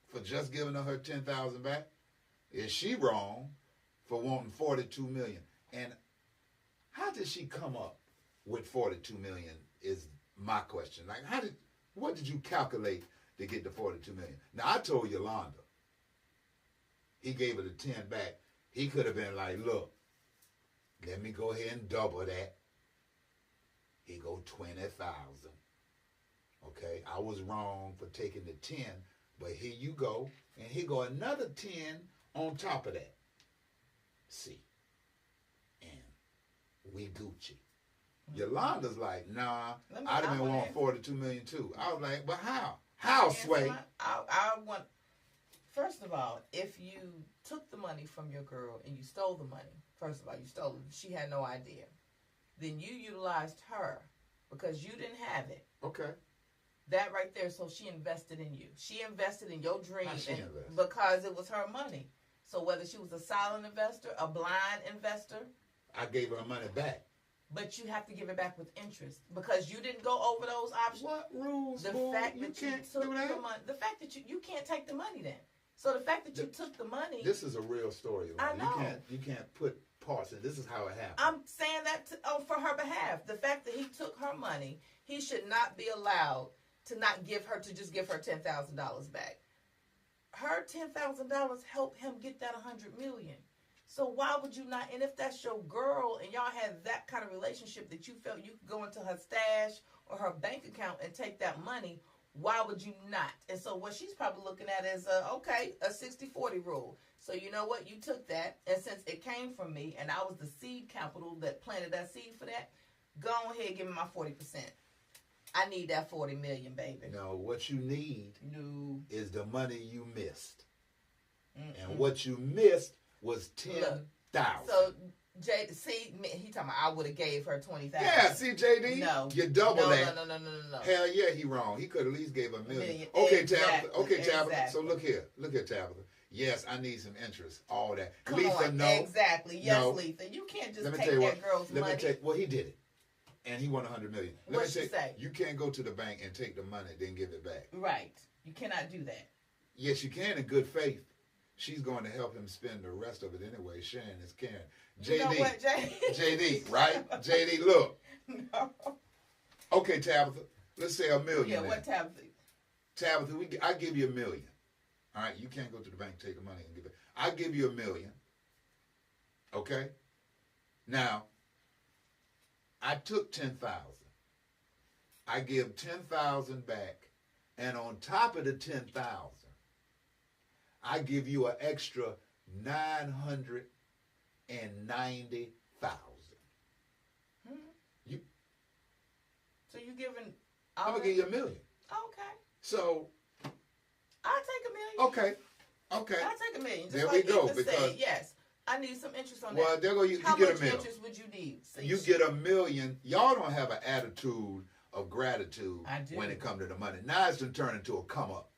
for just giving her $10,000 back? Is she wrong for wanting $42 million? And how did she come up with $42 million is my question. Like, what did you calculate to get the $42 million? Now, I told Yolanda, he gave her the 10 back. He could have been like, look, let me go ahead and double that. He go 20,000. Okay, I was wrong for taking the 10, but here you go, and he go another 10 on top of that. See, and we Gucci. Yolanda's like, nah, I'd have been wanting $42 million too. I was like, but how? How, Sway? I want. First of all, if you took the money from your girl and you stole the money, first of all, you stole it. She had no idea. Then you utilized her because you didn't have it. Okay. That right there, so she invested in you. She invested in your dream invested? Because it was her money. So whether she was a silent investor, a blind investor. I gave her money back. But you have to give it back with interest because you didn't go over those options. What rules? The fact that you took the money. The fact that you can't take the money then. So the fact that you took the money. This is a real story. I know. You can't put parts in. This is how it happened. I'm saying that for her behalf. The fact that he took her money, he should not be allowed to not give her $10,000 back. Her $10,000 helped him get that $100 million. So why would you not? And if that's your girl and y'all had that kind of relationship that you felt you could go into her stash or her bank account and take that money, why would you not? And so what she's probably looking at is, a 60-40 rule. So you know what? You took that, and since it came from me, and I was the seed capital that planted that seed for that, go ahead and give me my 40%. I need that $40 million, baby. No, what you need is the money you missed. And what you missed was 10,000. So he talking about I would have gave her 20,000. Yeah, see, JD, no, you double that. No. Hell yeah, he wrong. He could at least gave $1 million. Okay, Tabitha. Okay, Tabitha. Exactly. So look here, Tabitha. Yes, I need some interest. All that. Come Letha, on. no. Exactly. Yes, no. Letha. You can't just Let me take tell you that girl's money. Well, he did it, and he won $100 million. What'd she say? You can't go to the bank and take the money, then give it back. Right. You cannot do that. Yes, you can in good faith. She's going to help him spend the rest of it anyway. Sharing is caring. JD, you know what, JD, right? JD, look. No. Okay, Tabitha. Let's say $1 million. Yeah, what Tabitha? Tabitha, I give you $1 million. All right, you can't go to the bank, take the money, and give it. I give you $1 million. Okay. Now, I took 10,000. I give 10,000 back, and on top of the 10,000, I give you an extra 990,000. You. So you giving? I'm gonna give you $1 million. Okay. So. I'll take $1 million. Okay. I'll take $1 million. Just there like we go. Ethan Because said, yes, I need some interest on that. Well, there go you. How you get much $1 million. interest would you need? So you get $1 million. Y'all don't have an attitude of gratitude I do. when it comes to the money. Now it's turned into a come up.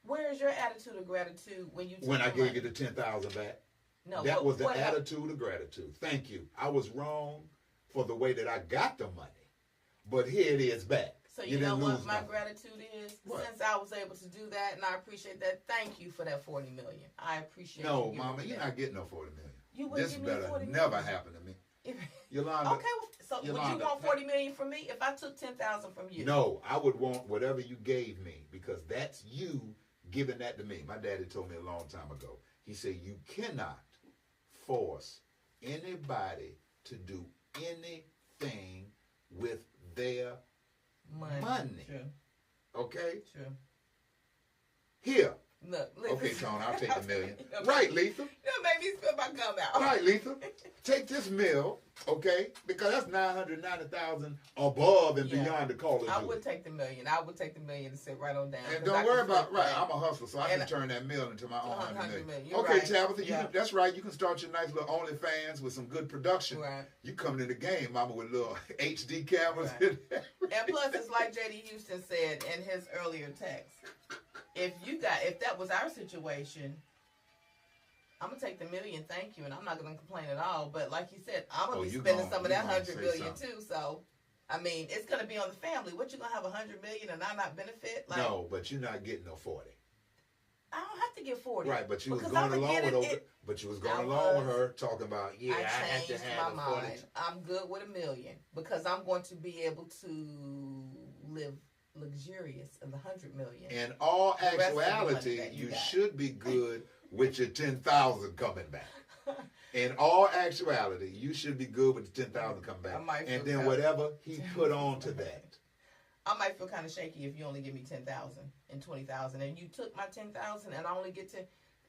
Where is your attitude of gratitude when you? When I gave you the 10,000 back. No, that was the attitude of gratitude. Thank you. I was wrong for the way that I got the money, but here it is back. So you know what my nothing. gratitude is? What? Since I was able to do that, and I appreciate that. Thank you for that $40 million. I appreciate. No, you Mama, you're not getting no $40 million. You wouldn't this give me better $40 million. never happen to me. Yolanda. Okay, so Yolanda, would you want $40 million from me if I took 10,000 from you? No, I would want whatever you gave me because that's you giving that to me. My daddy told me a long time ago. He said you cannot force anybody to do anything with their money. True. Okay? True. Here. Look. Okay, Tone, I'll take the million. Okay. Right, Letha. That made me spit my gum out. Right, Letha. Take this mill, okay? Because that's $990,000 above and beyond the Call of Duty. I would take the million. I would take the million and sit right on down. And don't worry about, right, I'm a hustler, so I can turn that mill into my own 100 million. Okay, right. Tabitha, that's right. You can start your nice little OnlyFans with some good production. Right. You coming in the game, mama, with little HD cameras. Right. And plus, it's like J.D. Houston said in his earlier text. If that was our situation, I'm gonna take the million, thank you, and I'm not gonna complain at all. But like you said, I'm gonna be spending some of that $100 million too. So, I mean, it's gonna be on the family. What, you gonna have $100 million and I not benefit? Like, no, but you're not getting no 40. I don't have to get 40. Right, but you was because going I'm along gonna with get it. but you was going along with her talking about I have to changed have my the 40. mind. I'm good with $1 million because I'm going to be able to live luxurious of the $100 million. In all actuality, you should be good with your 10,000 coming back. In all actuality, you should be good with the 10,000 coming back, and then whatever he put on to that. I might feel kind of shaky if you only give me 10,000 and 20,000, and you took my 10,000, and I only get to.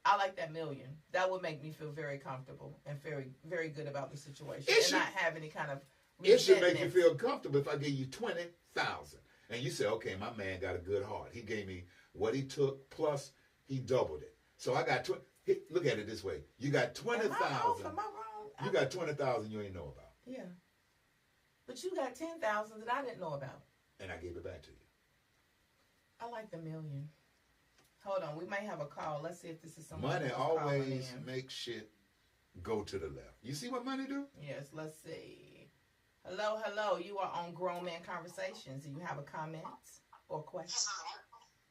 I like that $1 million. That would make me feel very comfortable and very, very good about the situation, and not have any kind of. It should make you feel comfortable if I give you 20,000. And you say, okay, my man got a good heart. He gave me what he took, plus he doubled it. So I got look at it this way. You got 20,000. Am I wrong? You got 20,000 you ain't know about. Yeah. But you got 10,000 that I didn't know about. And I gave it back to you. I like the $1 million. Hold on, we may have a call. Let's see if this is someone. Money always makes shit go to the left. You see what money do? Yes, let's see. Hello. You are on Grown Man Conversations. Do you have a comment or question?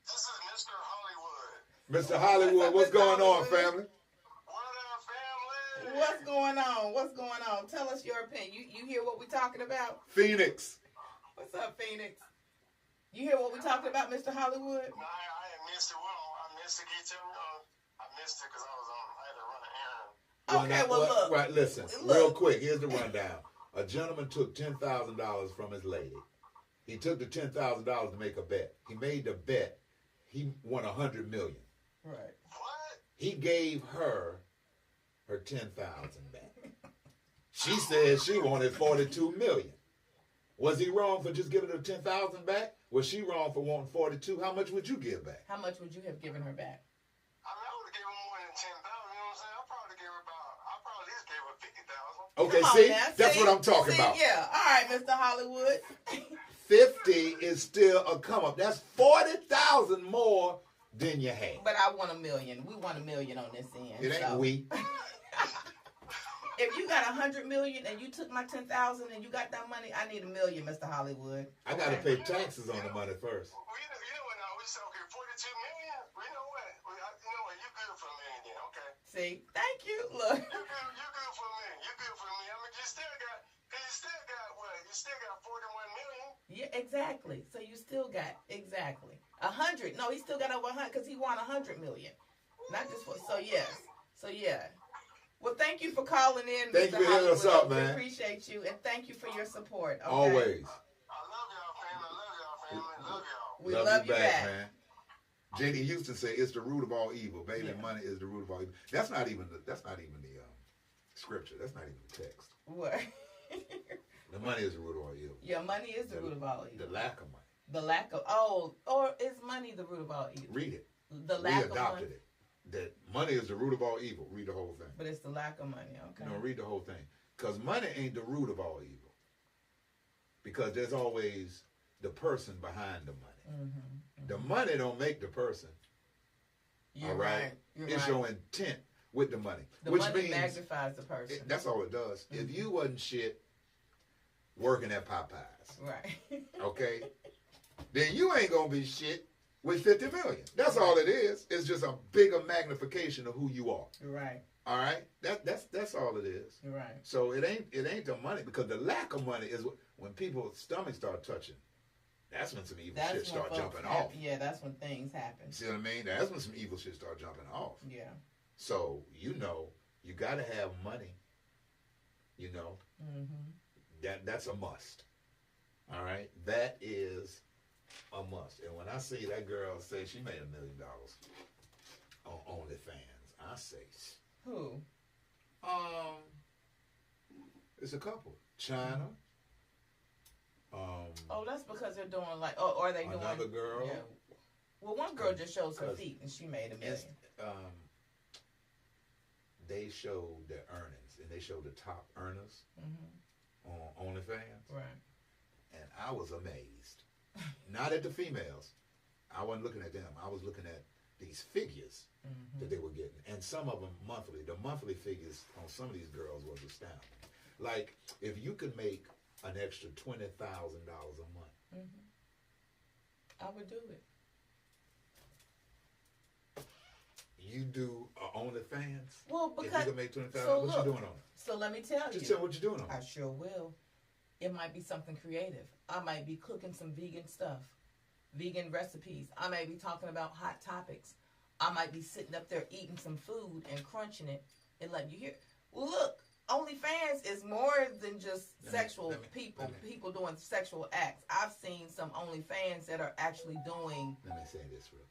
This is Mr. Hollywood. Mr. Hollywood, what's going on, family? What up, family? What's going on? Tell us your opinion. You hear what we're talking about? Phoenix. What's up, Phoenix? You hear what we're talking about, Mr. Hollywood? No, I missed it. Well, I missed it. I missed it because I had to run an errand. Okay, look. Right, listen. Look. Real quick, here's the rundown. A gentleman took $10,000 from his lady. He took the $10,000 to make a bet. He made the bet. He won $100 million. Right. What? He gave her $10,000 back. She said she wanted $42 million. Was he wrong for just giving her $10,000 back? Was she wrong for wanting 42? How much would you give back? How much would you have given her back? I mean, I would have gave her more than 10,000. You know what I'm saying? I probably at least gave her 50,000. Okay, that's what I'm talking about. Yeah. All right, Mr. Hollywood. 50 is still a come up. That's 40,000 more than you had. But I want $1 million. We want $1 million on this end. It ain't we. If you got $100 million and you took my 10,000 and you got that money, I need $1 million, Mr. Hollywood. I gotta pay taxes on the money first. Well, you know what? Now we said, okay, 42 million. Well, you know what? You're good for $1 million, then, okay? See, thank you. Look, You're good for $1 million. You're good for $1 million. I mean, you still got what? You still got 41 million. yeah, exactly. So you still got 100. No, he still got over 100 because he won 100 million, not just for. So yes, Well, thank you for calling in, Thank Mr. you for hitting us Hollywood. up, man. We appreciate you, and thank you for your support. Okay? Always. I love y'all, family. Love y'all. We love you back. man. J.D. Houston said it's the root of all evil. Baby, money is the root of all evil. That's not even the scripture. That's not even the text. What? The money is the root of all evil. Yeah, money is the root of all evil. The lack of money. The lack of or is money the root of all evil? Read it. The lack we of adopted money. it. That money is the root of all evil. Read the whole thing. But it's the lack of money. Okay. No, read the whole thing. Because money ain't the root of all evil. Because there's always the person behind the money. Mm-hmm. The money don't make the person. You're all right? It's your intent with the money. Which which money means magnifies the person. That's all it does. Mm-hmm. If you wasn't shit working at Popeyes, right? okay, then you ain't gonna be shit with 50 million. That's all it is. It's just a bigger magnification of who you are. Right. All right. That's all it is. Right. So it ain't the money, because the lack of money is when people's stomachs start touching. That's when some evil shit start jumping off. Yeah, that's when things happen. See what I mean? That's when some evil shit start jumping off. Yeah. So you gotta have money. Mm-hmm. That's a must. All right, that is a must. And when I see that girl say she made $1 million on OnlyFans, I say, who? It's a couple. China. Oh, that's because they're doing like. Oh, or are they doing another girl? Yeah. Well, one girl just shows her feet and she made $1 million. They showed their earnings and they showed the top earners on OnlyFans. Right. And I was amazed. Not at the females. I wasn't looking at them. I was looking at these figures that they were getting. And some of them monthly. The monthly figures on some of these girls was astounding. Like, if you could make an extra $20,000 a month. I would do it. You do OnlyFans? Well, because... If you could make $20,000, so what look, you doing on it? So let me tell you. Just tell me what you're doing on it. I sure will. It might be something creative. I might be cooking some vegan stuff. Vegan recipes. I may be talking about hot topics. I might be sitting up there eating some food and crunching it and letting you hear. Well, look, OnlyFans is more than just people doing sexual acts. I've seen some OnlyFans that are actually doing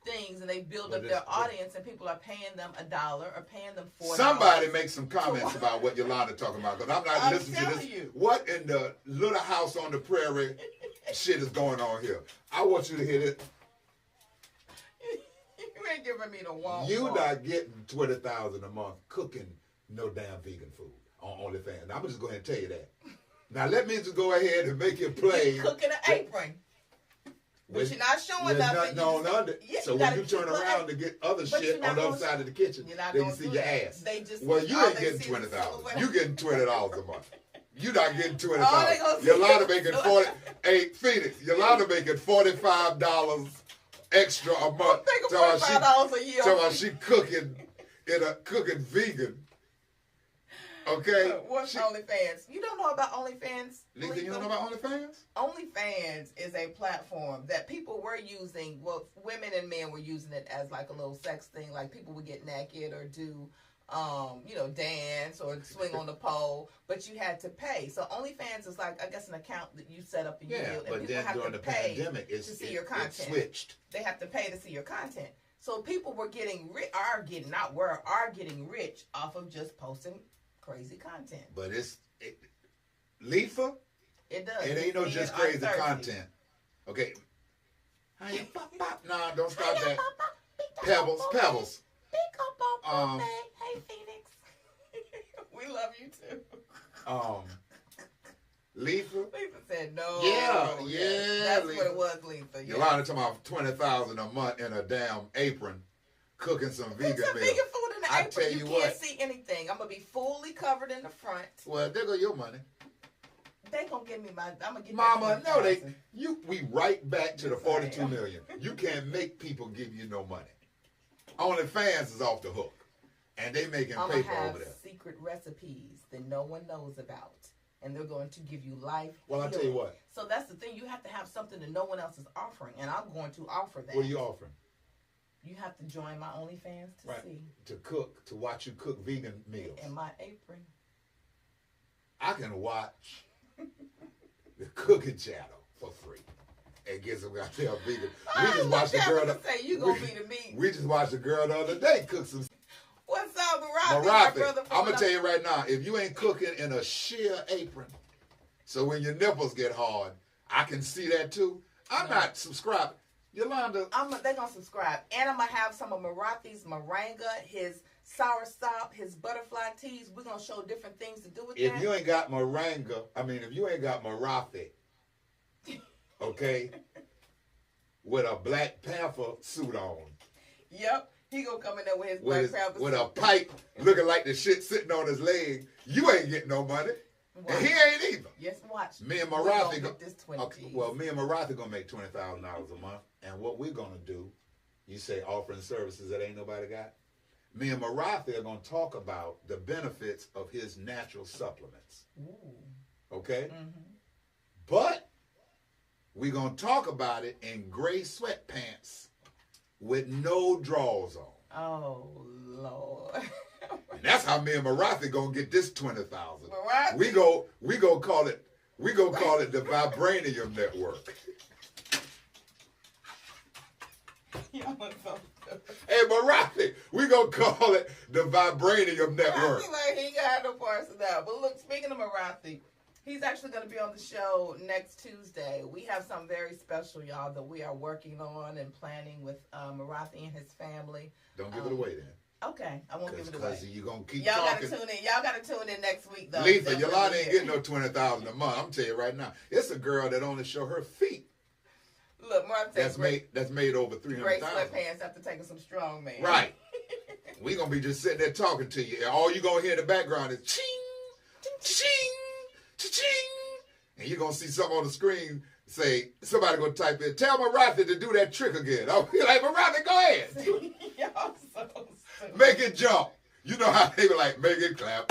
things, and they build up their audience, and people are paying them $1 or paying them $4. Somebody make some comments about what Yolanda talking about, because I'm not listening to this. You. What in the little house on the prairie shit is going on here? I want you to hear this. You ain't giving me the wall. You not getting $20,000 a month cooking no damn vegan food on OnlyFans. I'm just going to tell you that. Now let me just go ahead and make it play. You're cooking an apron. But you're not showing nothing. So when you turn around to get other shit on the other side of the kitchen, they can see your ass. Well, you ain't getting $20,000. You getting $20 a month. You not getting $20,000. Yolanda making Phoenix. Yolanda making $45 extra a month. $45 a year. So she cooking vegan. Okay. What's OnlyFans? You don't know about OnlyFans? Lisa, you don't know about OnlyFans? OnlyFans is a platform that people were using. Well, women and men were using it as like a little sex thing. Like people would get naked or do, dance or swing on the pole, but you had to pay. So OnlyFans is like, I guess, an account that you set up and you build, and people have to pay to see your content. It switched. They have to pay to see your content. So people were getting are getting rich off of just posting crazy content. But Letha? It does. It ain't no just crazy content. Okay. Hey, nah, don't stop that. Pebbles. Hey, Phoenix. We love you too. Letha said no. Yeah. That's what it was, Letha. Yeah. Yolanda talking about $20,000 a month in a damn apron, cooking some vegan meals. Vegan food in the apron. Tell you can't see anything. I'm gonna be fully covered in the front. Well, there go your money. They gonna give me I'm gonna get Mama, no, we right back to the 42 million. You can't make people give you no money. OnlyFans is off the hook. And they making paper over there. Secret recipes that no one knows about. And they're going to give you life. Well, I'll tell you what. So that's the thing. You have to have something that no one else is offering. And I'm going to offer that. What are you offering? You have to join my OnlyFans to see. To watch you cook vegan meals. In my apron. I can watch the cooking channel for free. And get some goddamn vegan. We just watched the girl. We just watched the girl the other day cook some. What's up, Marathi? I'm going to tell you right now, if you ain't cooking in a sheer apron, so when your nipples get hard, I can see that too. I'm not subscribed. Yolanda. They're going to subscribe. And I'm going to have some of Marathi's moringa, his soursop, his butterfly teas. We're going to show different things to do with that. If you ain't got if you ain't got Marathi, okay, with a Black Panther suit on. Yep. He gonna come in there with his Black Panther with a pipe looking like the shit sitting on his leg. You ain't getting no money. Watch. And he ain't either. Yes, watch. Me and Marathi me and Marathi gonna make $20,000 a month. And what we're gonna do, you say offering services that ain't nobody got. Me and Marathi are gonna talk about the benefits of his natural supplements. Ooh. Okay? Mm-hmm. But we're gonna talk about it in gray sweatpants with no drawers on. Oh, Lord. And that's how me and Marathi gonna get this $20,000. We go call it We gonna call it the Vibranium Network. Hey, Marathi, we gonna call it the Vibranium Network. Marathi, like, he got no parts of that. But look, speaking of Marathi, he's actually going to be on the show next Tuesday. We have something very special, y'all, that we are working on and planning with Marathi and his family. Don't give it away then. Okay, I won't give it away. Because you're going to keep y'all talking. Y'all got to tune in next week, though. Letha, Yolanda ain't getting no $20,000 a month. I'm telling you right now. It's a girl that only show her feet. Look, Marathi that's made over $300,000. Great sweatpants after taking some strong man. Right. We going to be just sitting there talking to you. And all you going to hear in the background is ching, ching, ching. And you're going to see something on the screen say, somebody going to type in, tell Marathi to do that trick again. I'll be like, Marathi, go ahead. Y'all so stupid. Make it jump. You know how they be like, make it clap.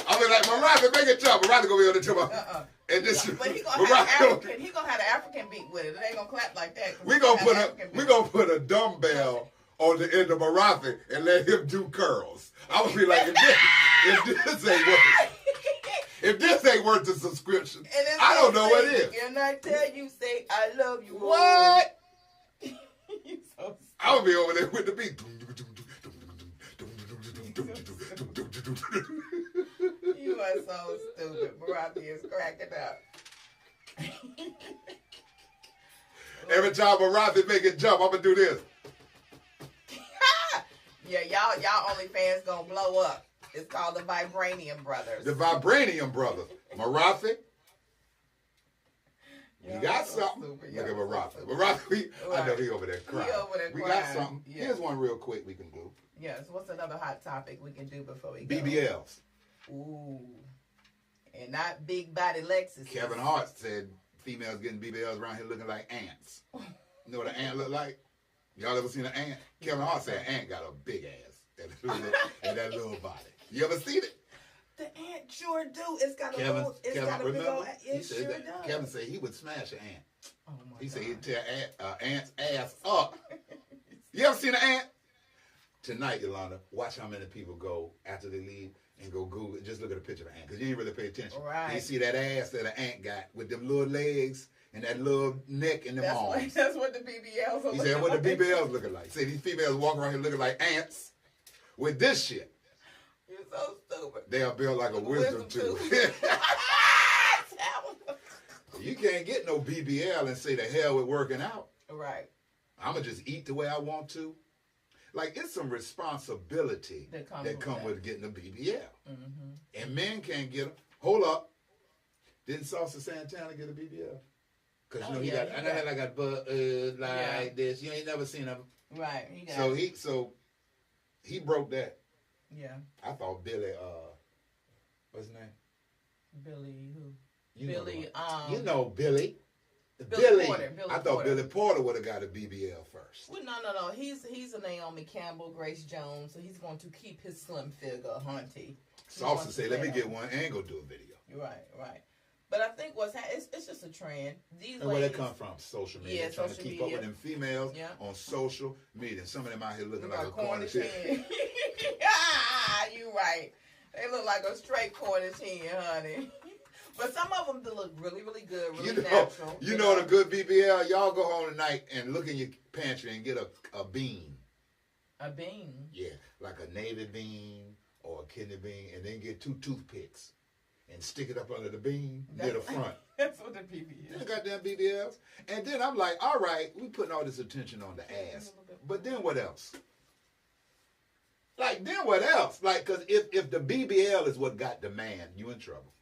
I'll be like, Marathi, make it jump. Marathi going to be on the tip of and this, but he gonna have the African beat with it. It ain't gonna clap like that. We gonna put a dumbbell on the end of Marathi and let him do curls. I would be like, if this ain't worth the subscription, I don't know what is. And I tell you, say I love you. What? You so stupid. I would be over there with the beat. You are so stupid. Marathi is cracking up. Every time Marathi make it jump, I'm gonna do this. Yeah, y'all OnlyFans gonna blow up. It's called the Vibranium Brothers. The Vibranium Brothers. Marathi. You got something. Look at Marathi. Marathi, I know he over there crying. We got something. Yeah. Here's one real quick we can do. Yes, what's another hot topic we can do before we go? BBLs. Ooh. And not big body Lexus. Kevin Hart said females getting BBLs around here looking like ants. You know what an ant look like? Y'all ever seen an ant? Kevin Hart said an ant got a big ass and that little body. You ever seen it? The ant sure do. It's got a little, got a big old, it sure does. Kevin said he would smash an ant. Oh my He God. said he'd tear ant's ass up. You ever seen an ant? Tonight, Yolanda, watch how many people go after they leave and go Google. Just look at a picture of an ant because you ain't really pay attention. Right. You see that ass that an ant got with them little legs and that little neck and them arms. That's what the BBLs are. He said what the BBLs looking like. Say these females walking around here looking like ants with this shit. You're so stupid. They are built like a wisdom tooth. You can't get no BBL and say the hell with working out. Right. I'm going to just eat the way I want to. Like, it's some responsibility that come with getting a BBL. Mm-hmm. And men can't get them. Hold up. Didn't Salsa Santana get a BBL? Because, he got, I got butt like this. You ain't never seen him. Right. He broke that. Yeah. I thought Billy, what's his name? Billy who? Billy, you know Billy. Billy Porter. I thought Billy Porter would have got a BBL first. Well, no. He's a Naomi Campbell, Grace Jones, so he's going to keep his slim figure, hunty. Salsa say, let me get one and go do a video. Right. But I think it's just a trend. These and where that come from? Social media. Yeah, trying to keep up with them females on social media. Some of them out here looking like a Cornish hen. You right. They look like a straight Cornish hen, honey. But some of them do look really, really good, really natural. You know what a good BBL? Y'all go home tonight and look in your pantry and get a bean. A bean? Yeah, like a navy bean or a kidney bean, and then get 2 toothpicks and stick it up under the bean near the front. That's what the BBL is. The goddamn BBLs. And then I'm like, all right, we putting all this attention on the ass. But then what else? Like, then what else? Like, because if the BBL is what got the man, you in trouble.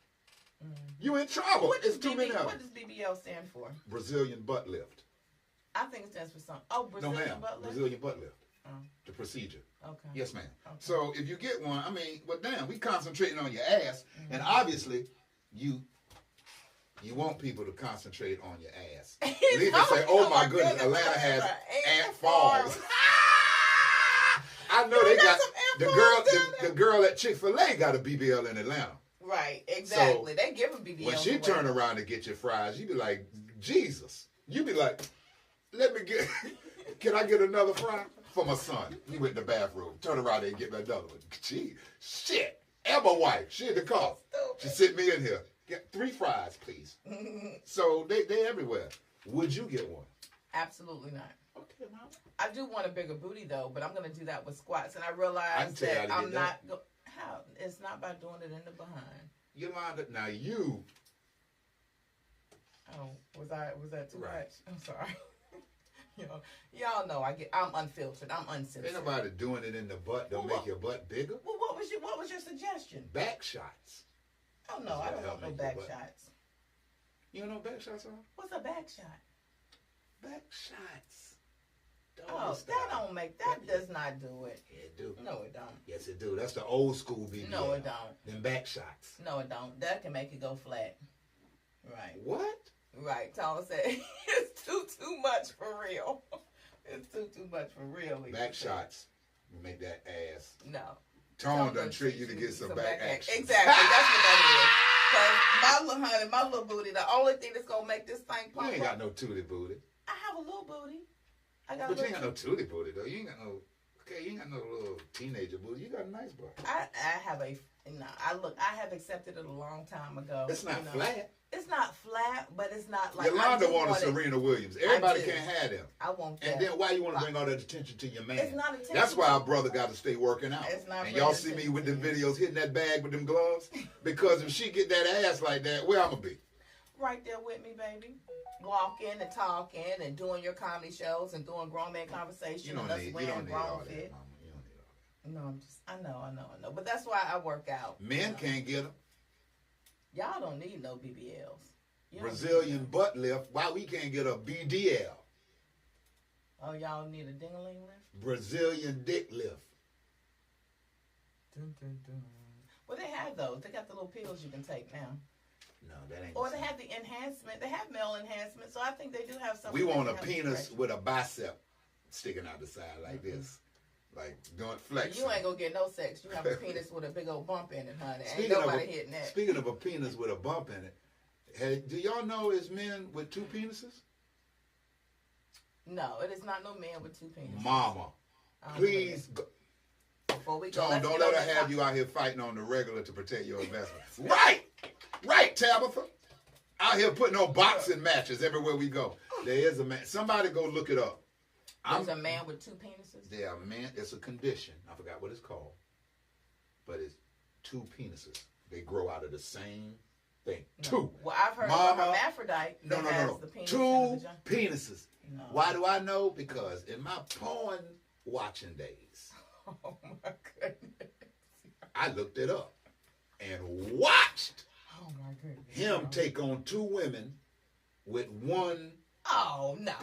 You in trouble. It's too many of them. What does BBL stand for? Brazilian butt lift. I think it stands for something. Oh, Brazilian butt lift? Brazilian butt lift. Oh. The procedure. Okay. Yes, ma'am. Okay. So if you get one, I mean, well, damn, we concentrating on your ass, and obviously, you want people to concentrate on your ass. Letha say, "Oh my goodness, Atlanta has ant farms." I know they got the girl at Chick-fil-A got a BBL in Atlanta. Right, exactly. So they give them BBL. When she turn around to get your fries, you be like, Jesus. You be like, can I get another fry? For my son. He went in the bathroom. Turn around and get me another one. Gee, shit. And my wife. She in the car. She sent me in here. Get 3 fries, please. So they everywhere. Would you get one? Absolutely not. Okay, Mama. I do want a bigger booty though, but I'm gonna do that with squats, and I realize that I'm not. How? It's not by doing it in the behind. Yolanda, now you. Oh, was that too much? I'm sorry. Y'all know I'm unfiltered. I'm uncensored. Ain't nobody doing it in the butt. Don't make your butt bigger. Well, what was your suggestion? Back shots. Oh no, I don't want no back shots. You don't know what back shots are? What's a back shot? Back shots. That does not do it. Yeah, it do. No, it don't. Yes, it do. That's the old school BBL. No, it don't. Them back shots. No, it don't. That can make it go flat. Right. What? Right. Thomas said it's too much for real. It's too much for real. Back shots make that ass. No. Tone done treat you to get some back action. Exactly. That's what that is. Cause my little booty, the only thing that's gonna make this thing pop. You ain't got no tootie booty. I have a little booty. But you ain't got no tootie booty though. You ain't got no. Okay, you ain't got no little teenager booty. You got a nice butt. I have accepted it a long time ago. It's not flat. It's not flat, but it's not like. Yolanda wanted Serena Williams. Everybody can't have them. I want that. And then why you want to bring all that attention to your man? It's not attention. That's why our brother got to stay working out. It's not. And y'all see me with them videos hitting that bag with them gloves? Because if she get that ass like that, where I'm going to be? Right there with me, baby. Walking and talking and doing your comedy shows and doing grown man conversation. You don't need all that, Mama. You don't need all that. No, I know. But that's why I work out. Men can't get them. Y'all don't need no BBLs. Brazilian butt lift. Why we can't get a BDL? Oh, y'all need a ding-a-ling lift? Brazilian dick lift. Dun, dun, dun. Well, they have those. They got the little pills you can take now. No, that ain't. Or they have the enhancement. They have male enhancement, so I think they do have something. We want a penis with a bicep sticking out the side like this. Like doing flex. You ain't gonna get no sex. You have a penis with a big old bump in it, honey. Ain't nobody hitting that. Speaking of a penis with a bump in it, hey, do y'all know it's men with 2 penises? No, it is not no man with 2 penises. Mama, please go. Before we go, Tone, don't let her have you out here fighting on the regular to protect your investment. Right, Tabitha. Out here putting on boxing matches everywhere we go. There is a man. Somebody go look it up. There's a man with 2 penises? There are men. It's a condition. I forgot what it's called. But it's 2 penises. They grow out of the same thing. No. 2. Well, I've heard of a hermaphrodite. No. The penis 2 penises. No. Why do I know? Because in my porn watching days, oh my goodness, I looked it up and watched him take take on 2 women with 1. Oh no.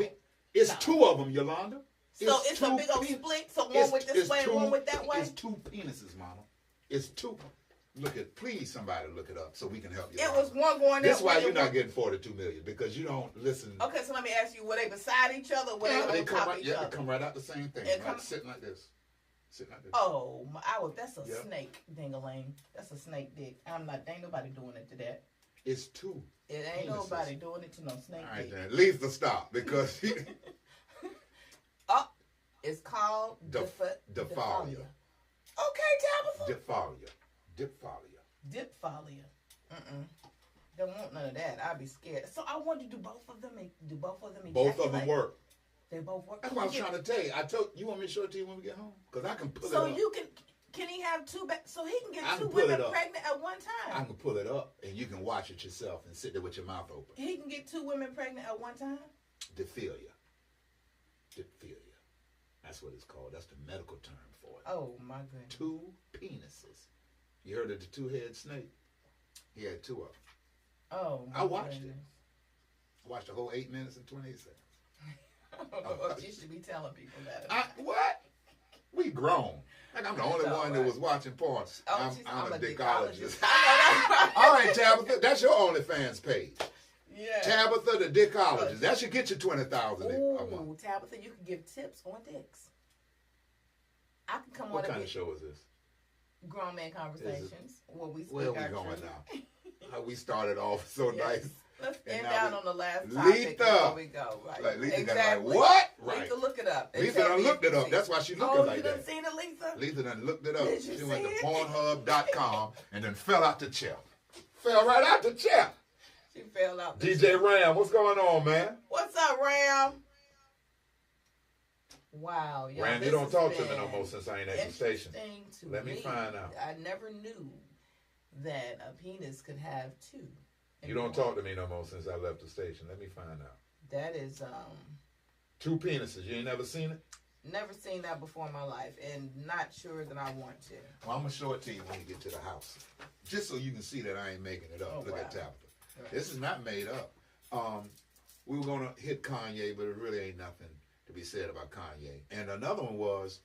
It's 2 of them, Yolanda. So it's a big old split. So one with this way and one with that way. It's 2 penises, Mama. It's 2. Please somebody look it up so we can help you. It was one going. That's why you're not getting 42 million, because you don't listen. Okay, so let me ask you: were they beside each other? They come right. Yeah, they come right out the same thing. Right, sitting like this. Oh, that's a snake ding-a-ling. That's a snake dick. Ain't nobody doing it to that. It's 2. It ain't nobody doing it to no snake dick. All right, then. Lisa, stop, because it's called Diphalia. Okay, Tabitha. Diphalia. Don't want none of that. I'd be scared. So I want to do both of them. Both of them work. They both work. That's what I was trying to tell you. You want me to show it to you when we get home? Because I can pull it up. So you can he have 2 so he can get 2 women pregnant at one time? I can pull it up and you can watch it yourself and sit there with your mouth open. He can get 2 women pregnant at one time? Diphalia. That's what it's called. That's the medical term for it. Oh my goodness. 2 penises. You heard of the 2-head snake? He had 2 of them. Oh my I watched goodness. it. I watched the whole 8 minutes and 28 seconds. You should be telling people that. What? We grown. Like I'm the only one that was watching porn. I'm a dickologist. All right, Tabitha, that's your OnlyFans page. Yeah. Tabitha the dickologist. That should get you 20,000 a month. Ooh, Tabitha, you can give tips on dicks. I can come on. What kind of show is this? Grown Man Conversations. Where we going now? How we started off so nice. Let's end down on the last topic before we go. Right. Like Lisa exactly. Like, what? Right. Lisa, look it up. Lisa done looked it up. That's why she looking like that. Oh, you done seen it, Lisa? Lisa done looked it up. Did you She went to Pornhub.com and then fell out the chair. Fell right out the chair. She fell out. DJ Ram, what's going on, man? What's up, Ram? Wow, y'all, Ram, you don't talk to me no more since I ain't at the station. Let me find out. I never knew that a penis could have two. You don't talk to me no more since I left the station. Let me find out. That is two penises. You ain't never seen it? Never seen that before in my life, and not sure that I want to. Well, I'm gonna show it to you when you get to the house, just so you can see that I ain't making it up. Look at Tabitha. Right. This is not made up. We were gonna hit Kanye, but it really ain't nothing to be said about Kanye. And another one was,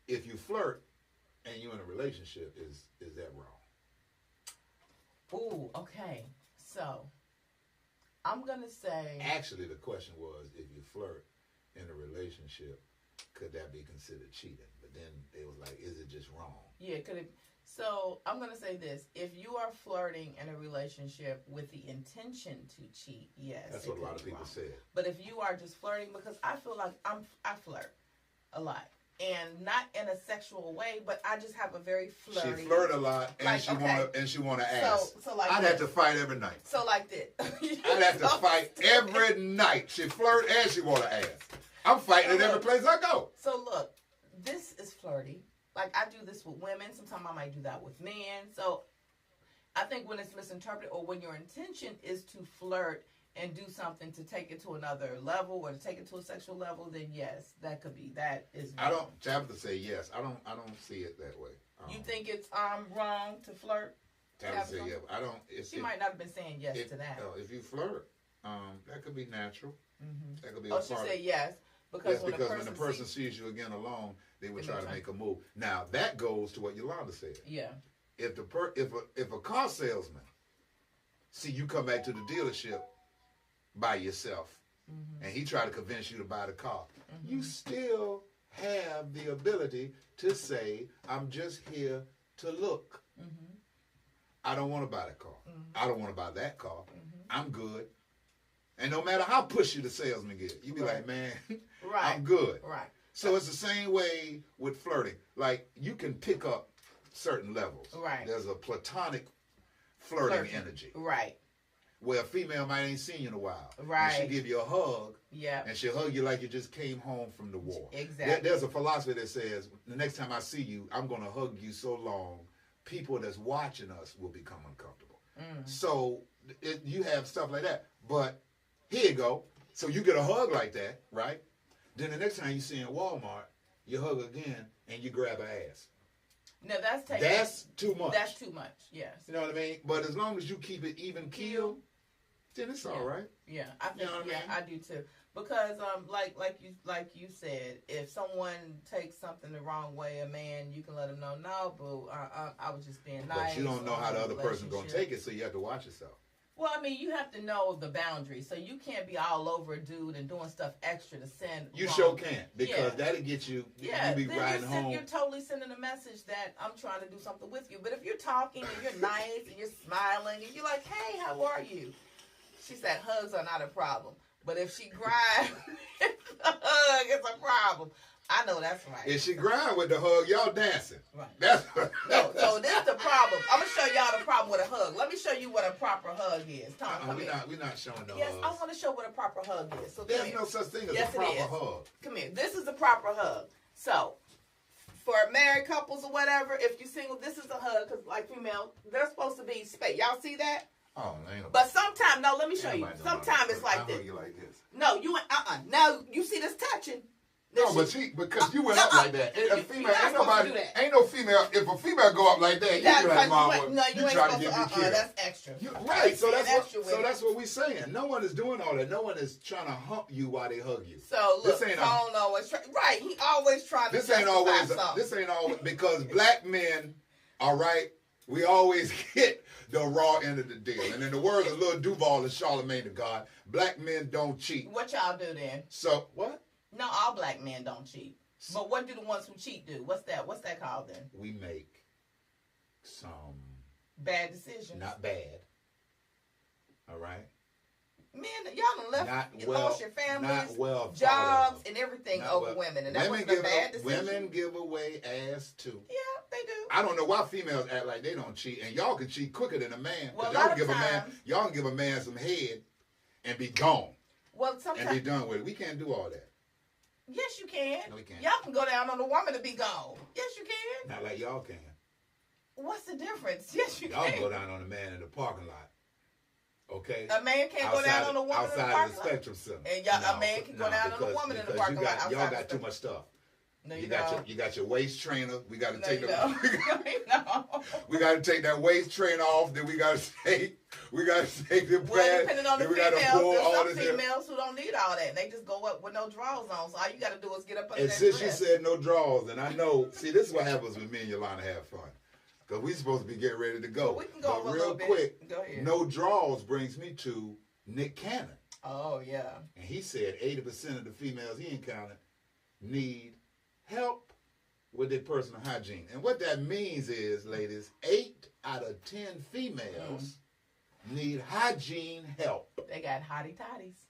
if you flirt and you're in a relationship, is that wrong? Ooh, okay. So I'm gonna say. Actually, the question was, if you flirt in a relationship, could that be considered cheating? But then they was like, is it just wrong? Yeah, could it? So I'm gonna say this: if you are flirting in a relationship with the intention to cheat, yes, that's what a lot of people said. But if you are just flirting, because I feel like I flirt a lot, and not in a sexual way, but I just have a very flirty. She flirt a lot, and like, she wanna ask. So like I'd have to fight every night. So like that. I'd have to fight every night. She flirt and she wanna ask. I'm fighting at every place I go. So look, this is flirty. Like, I do this with women. Sometimes I might do that with men. So I think when it's misinterpreted, or when your intention is to flirt and do something to take it to another level, or to take it to a sexual level, then yes, that could be. That is wrong. I don't. Tabitha say yes. I don't see it that way. You think it's wrong to flirt? Tabitha say yeah. I don't. She might not have been saying yes to that. If you flirt, that could be natural. Mm-hmm. That could be. She said yes. Because when the person sees you again alone, they would try to make a move. Now that goes to what Yolanda said. Yeah. If a car salesman see you come back to the dealership by yourself, and he try to convince you to buy the car, you still have the ability to say, "I'm just here to look. I don't want to buy that car. I don't want to buy that car. I'm good." And no matter how pushy the salesman gets, you be like, man, I'm good. Right. So it's the same way with flirting. Like, you can pick up certain levels. Right. There's a platonic flirting energy. Right. Where a female might ain't seen you in a while. Right. And she'll give you a hug. Yeah. And she'll hug you like you just came home from the war. Exactly. There's a philosophy that says, the next time I see you, I'm going to hug you so long, people that's watching us will become uncomfortable. So you have stuff like that. But here you go. So you get a hug like that, right? Then the next time you see in Walmart, you hug again and you grab her ass. No, that's too much. That's too much, yes. You know what I mean? But as long as you keep it even keel, then it's all right. Yeah, I think I do too. Because like you said, if someone takes something the wrong way, a man, you can let him know, no, boo, I was just being nice. But you don't know how the other person's gonna take it, so you have to watch yourself. Well, I mean, you have to know the boundaries, so you can't be all over a dude and doing stuff extra to send. You sure can't, because that'll get you. Yeah, you be riding home. You're totally sending a message that I'm trying to do something with you. But if you're talking and you're nice and you're smiling and you're like, "Hey, how are you?" She said, "Hugs are not a problem." But if she grabs the hug, it's a problem. I know that's right. If she grind with the hug, y'all dancing. Right. That's so this is the problem. I'm gonna show y'all the problem with a hug. Let me show you what a proper hug is. Tom, we're not showing no Yes, hugs. I want to show what a proper hug is. So there's no such thing as a proper hug. Come here. This is a proper hug. So for married couples or whatever, if you're single, this is a hug because like female, they're supposed to be space. Y'all see that? Oh, ain't but sometimes, no, let me show you. Sometimes it's like this. You like this. No, you now you see this touching. No, because you went up like that. A female, ain't no female. If a female go up like that, you be like, "Mama, you try to get me killed." That's extra. Right. So that's what we're saying. No one is doing all that. No one is trying to hump you while they hug you. So look, Tone always right. He always trying to. This ain't always because black men, all right. We always get the raw end of the deal. And in the words of Lil Duval and Charlamagne the God, black men don't cheat. What y'all do then? So what? No, all black men don't cheat. But what do the ones who cheat do? What's that called then? We make some bad decisions. Not bad. All right. Men, y'all done lost your families, jobs, and everything over women. And that wasn't a bad decision. Women give away ass too. Yeah, they do. I don't know why females act like they don't cheat, and y'all can cheat quicker than a man. Well, y'all can give a man some head and be gone. Well, sometimes and be done with it. We can't do all that. Yes, you can. No, we can't. Y'all can go down on the woman to be gone. Yes, you can. Not like y'all can. What's the difference? Yes, you y'all can. Y'all go down on the man in the parking lot. Okay. A man can't go down on a woman in the parking lot. Outside of the Spectrum Center. And a man can go down on a woman in the parking lot. Y'all got too much stuff. No, you got your waist trainer. We got to take We got to take that waist trainer off. Then we got to take the pad. Well, depending on the females, there's some this females who don't need all that. They just go up with no drawers on. So all you got to do is get up under and that since dress. you said no drawers, and I know, see, this is what happens when me and Yolanda have fun. Because we supposed to be getting ready to go. Well, we can go but over real a little quick, bit. Go ahead. No drawers brings me to Nick Cannon. Oh, yeah. And he said 80% of the females he encountered need help with their personal hygiene. And what that means is, ladies, 8 out of 10 females need hygiene help. They got hottie toddies.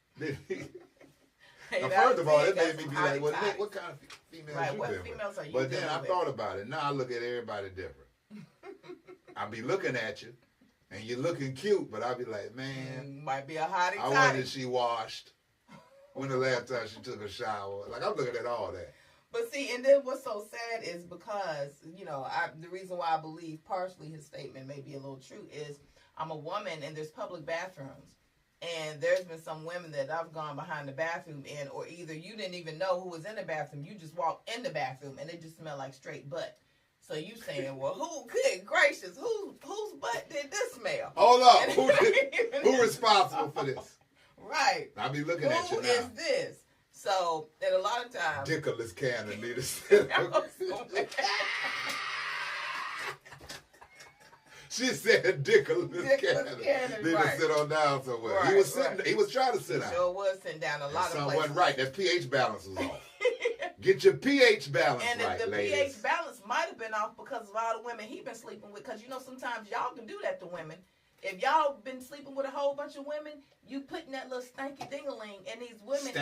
Now, first of all, it made me be like, well, Nick, what kind of females right, you what been females with? are you But then I with? thought about it. Now I look at everybody different. I be looking at you, and you're looking cute, but I be like, man, might be a hottie I wonder if she washed. When the last time she took a shower? Like, I'm looking at all that. But see, and then what's so sad is because, the reason why I believe partially his statement may be a little true is I'm a woman and there's public bathrooms. And there's been some women that I've gone behind the bathroom in, or either you didn't even know who was in the bathroom. You just walked in the bathroom and it just smelled like straight butt. So you saying, well, good gracious, whose butt did this smell? Hold up. Who responsible for this? Right. I be looking at you now. Who is this? So, and a lot of times... Dickless Cannon need to sit. She said Dickless Cannon need to sit on down somewhere. Right, he was trying to sit down. Sure was sitting down a lot of places. Wasn't right. That pH balance was off. Get your pH balance right, the ladies. pH balance might have been off because of all the women he been sleeping with. Because, sometimes y'all can do that to women. If y'all been sleeping with a whole bunch of women, you putting that little stanky ding-a-ling and these women...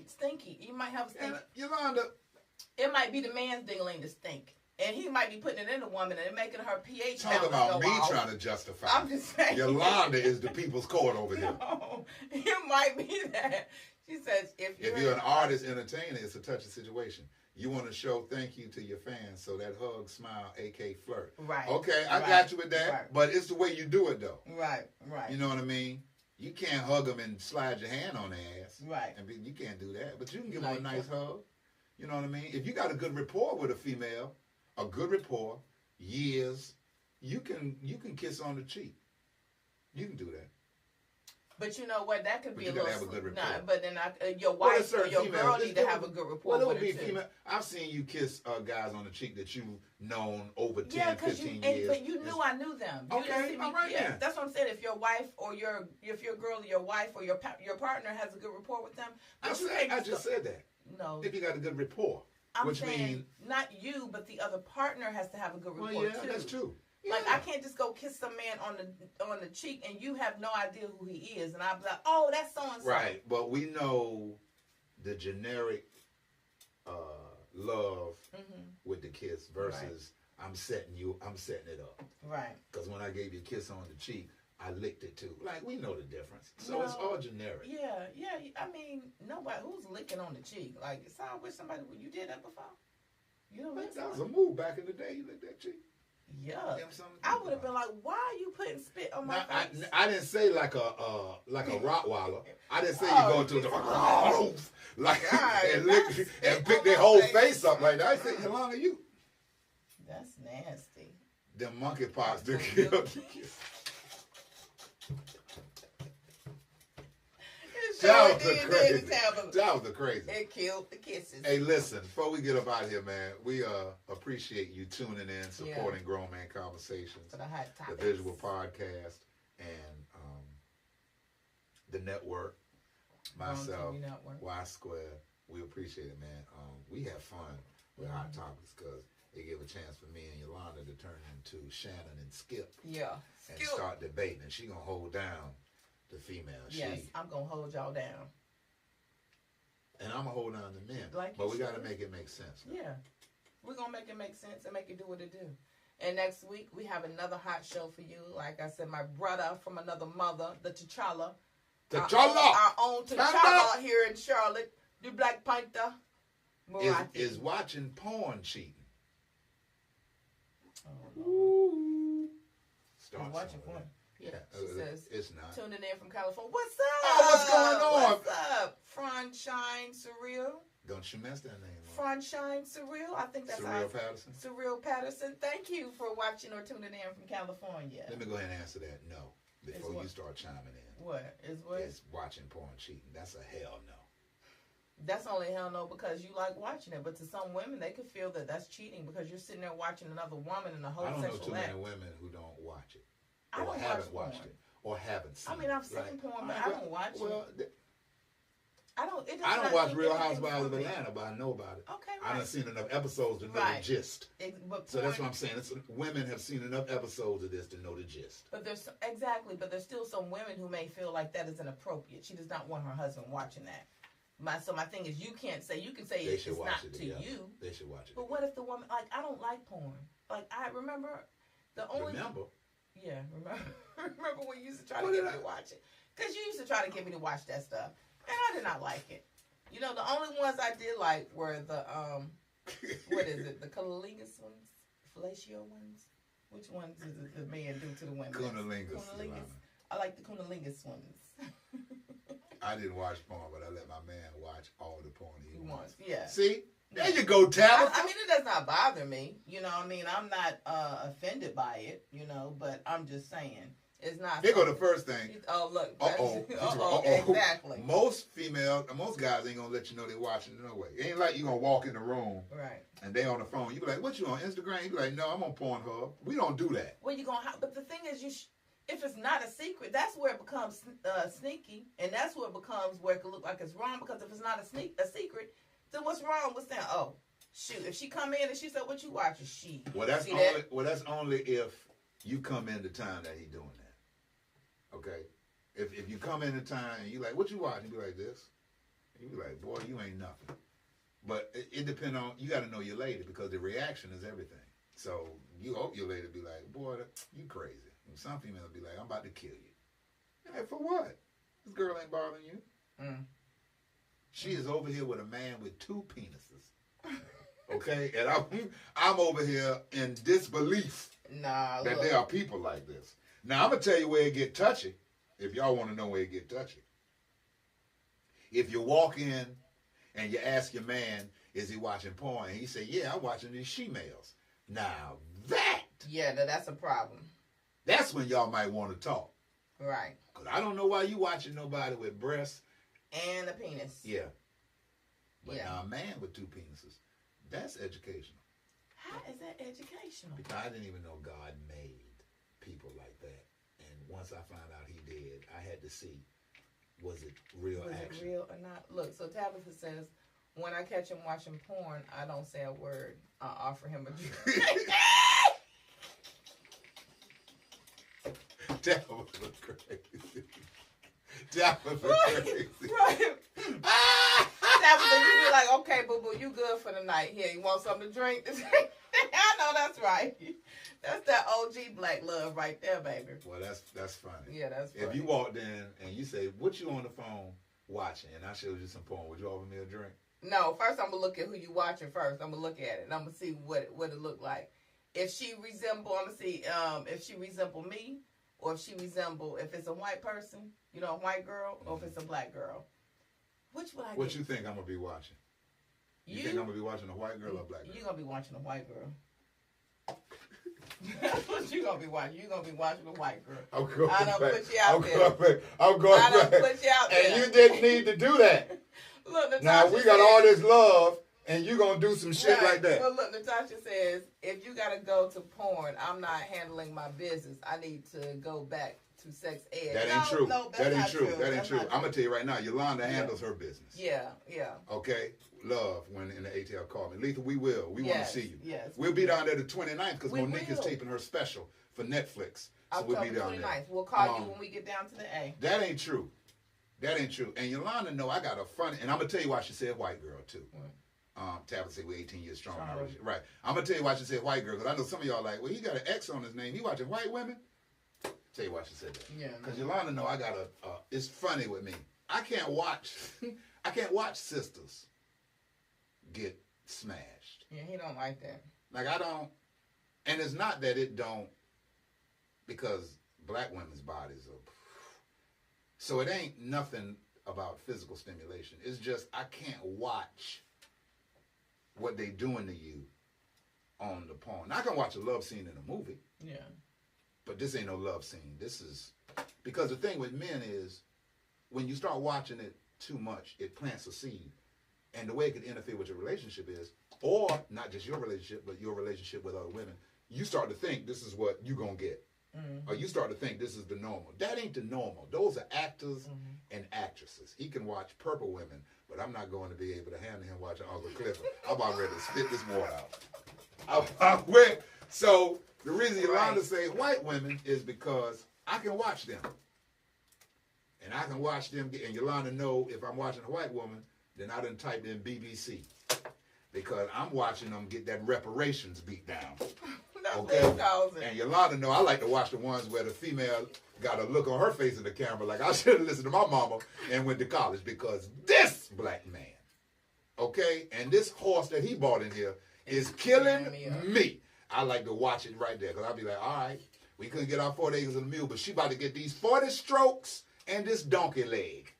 Stinky. You might have a stinky... Yolanda... It might be the man's ding-a-ling to stink. And he might be putting it in the woman and making her pH Talk about me trying to justify. I'm just saying. Yolanda is the people's court over here. No, it might be that. She says, if you're an artist, entertainer, it's a touchy situation. You want to show thank you to your fans, so that hug, smile, a.k.a. flirt. Right. Okay, I got you with that, right. But it's the way you do it, though. Right. You know what I mean? You can't hug them and slide your hand on their ass. Right. You can't do that, but you can give them a nice hug. You know what I mean? If you got a good rapport with a female, years, you can kiss on the cheek. You can do that. But you know what? That could be a little. Have a good rapport. But then your wife or your girl need to have a good rapport with her too. Female. I've seen you kiss guys on the cheek that you've known over 10, 15 years. But you knew I knew them. You okay, see me, all right then. That's what I'm saying. If your wife or if your girl or your wife or your partner has a good rapport with them, I just said that. No. If you got a good rapport. I'm saying not you, but the other partner has to have a good rapport too. That's true. Yeah. Like I can't just go kiss some man on the cheek and you have no idea who he is, and I'm like, oh, that's so and so. Right, but we know the generic love with the kiss versus I'm setting it up. Right. Because when I gave you a kiss on the cheek, I licked it too. Like, we know the difference. So it's all generic. Yeah. I mean, nobody who's licking on the cheek. Like, it sounds with somebody. You did that before? You know that was a move back in the day. You licked that cheek. Yeah. I would have been like, why are you putting spit on my face? I didn't say like a Rottweiler. I didn't say you go to the and pick their whole face up like that. I said, Yolanda, you. That's nasty. Them monkeypox to kill the kiss. That was the crazy. It killed the kisses. Hey, listen, before we get up out here, man, we appreciate you tuning in, supporting Grown Man Conversations, the visual podcast, and the network, myself, Y Square. We appreciate it, man. We have fun with hot topics because they give a chance for me and Yolanda to turn into Shannon and Skip. Yeah. And start debating. And she going to hold down the female. Yes, I'm gonna hold y'all down. And I'm gonna hold on to men. Like but we should. gotta make it make sense. Yeah, we're gonna make it make sense and make it do what it do. And next week we have another hot show for you. Like I said, my brother from another mother, the T'Challa. Our own T'Challa here in Charlotte, the Black Panther. Is watching porn cheating. Oh, Ooh. Start watching porn. Yeah, She says, it's not. Tuning in from California. What's up? Oh, what's going on? What's up? Franchine Surreal. Don't you mess that name up. Franchine Surreal. I think that's Surreal Patterson. Surreal Patterson. Thank you for watching or tuning in from California. Let me go ahead and answer that no before you start chiming in. What? Is what? It's watching porn cheating. That's a hell no. That's only hell no because you like watching it. But to some women, they could feel that that's cheating because you're sitting there watching another woman in a whole sexual act. I don't know too many women who don't watch it. I don't haven't watch watched it. Or haven't seen it. I mean, I've seen porn, but I don't watch it. I don't watch Real Housewives of Atlanta, but I know about it. Okay, right. I done seen enough episodes to know the gist. So that's what I'm saying. Women have seen enough episodes of this to know the gist. But there's still some women who may feel like that is inappropriate. She does not want her husband watching that. So my thing is, you can say it's not to you. They should watch it. But what if the woman, like, I don't like porn. Like, I remember the only. Yeah, remember when you used to try to get me to watch it? Because you used to try to get me to watch that stuff. And I did not like it. You know, the only ones I did like were the, what is it? The cunnilingus ones? Fellatio ones? Which ones does the man do to the women? Cunnilingus. I like the cunnilingus ones. I didn't watch porn, but I let my man watch all the porn he wants. Yeah. See? There you go, Tabitha. I mean, it does not bother me. You know, I mean, I'm not offended by it, you know, but I'm just saying. It's not. Here go the first thing. Oh, look. Uh-oh. Exactly. Most guys ain't gonna let you know they're watching no way. It ain't like you gonna walk in the room. Right. And they on the phone. You be like, what you on Instagram? You be like, no, I'm on Pornhub. We don't do that. Well, you gonna but the thing is, if it's not a secret, that's where it becomes sneaky. And that's where it becomes where it can look like it's wrong. Because if it's not a secret, then what's wrong with saying, oh, shoot, if she come in and she said, what you watching? Well, that's only if you come in the time that he doing that. Okay, if you come in the time and you like, what you watching? You be like this. You be like, boy, you ain't nothing. But it depends on, you got to know your lady because the reaction is everything. So you hope your lady be like, boy, you crazy. And some females be like, I'm about to kill you. You're like, for what? This girl ain't bothering you. Mm. She is over here with a man with 2 penises. Okay, and I'm over here in disbelief that there are people like this. Now, I'm going to tell you where it get touchy, if y'all want to know where it get touchy. If you walk in and you ask your man, is he watching porn? And he say, yeah, I'm watching these she-males. Now, that's a problem. That's when y'all might want to talk. Right. Because I don't know why you watching nobody with breasts. And a penis. Yeah. But now a man with 2 penises, that's educational. How is that educational? Because I didn't even know God made people like that. And once I found out he did, I had to see, was it real action? Was it real or not? Look, so Tabitha says, when I catch him watching porn, I don't say a word. I offer him a drink. Tabitha crazy. Tabitha crazy. Right. Tabitha, you be like, okay, boo-boo, you good for the night. Here, you want something to drink? I know that's right. That's that OG black love right there, baby. Well, that's funny. Yeah, that's funny. If you walked in and you say, what you on the phone watching? And I showed you some porn, would you offer me a drink? No, first I'm going to look at who you watching first. I'm going to look at it and I'm going to see what it look like. If she resemble, I'm going to see if she resemble me or if it's a white person, you know, a white girl, or if it's a black girl. Which would I get? What you think I'm going to be watching? You think I'm going to be watching a white girl or a black girl? You're going to be watching a white girl. That's what you gonna be watching. You gonna be watching a white girl. I done put you out there. I'm going I done put you out there. And you didn't need to do that. Look, Natasha now we got all this love, and you gonna do some shit like that. Well, look, Natasha says, if you gotta go to porn, I'm not handling my business. I need to go back to sex ed. That ain't true. That ain't true. That ain't true. I'm gonna tell you right now, Yolanda handles her business. Yeah. Okay. Love when in the ATL call me. Letha, we will. We want to see you. Yes. We'll be down there the 29th because Monique is taping her special for Netflix. So we'll be October down 29th. there. We'll call you when we get down to the A. That ain't true. That ain't true. And Yolanda know I got a funny, and I'm going to tell you why she said white girl, too. Tabitha said we're 18 years strong. Right. I'm going to tell you why she said white girl, because I know some of y'all like, well, he got an X on his name. He watching white women? Tell you why she said that. Yeah. Because Yolanda know I got it's funny with me. I can't watch sisters get smashed. Yeah, he don't like that. Like, I don't, and it's not that it don't, because black women's bodies are, so it ain't nothing about physical stimulation. It's just I can't watch what they doing to you on the porn. Now, I can watch a love scene in a movie. Yeah. But this ain't no love scene. This is, because the thing with men is, when you start watching it too much, it plants a seed. And the way it could interfere with your relationship is, or not just your relationship, but your relationship with other women, you start to think this is what you gonna get. Mm-hmm. Or you start to think this is the normal. That ain't the normal. Those are actors and actresses. He can watch Purple Women, but I'm not going to be able to handle him watching Uncle Clifford. I'm about ready to spit this water out. So the reason Yolanda says white women is because I can watch them. And I can watch them, and Yolanda know if I'm watching a white woman, then I done typed in BBC. Because I'm watching them get that reparations beat down. Okay? And Yolanda know I like to watch the ones where the female got a look on her face in the camera like I should have listened to my mama and went to college, because this black man, okay, and this horse that he bought in here is killing me. I like to watch it right there, because I'll be like, all right, we couldn't get our 40 acres of the mule, but she about to get these 40 strokes and this donkey leg.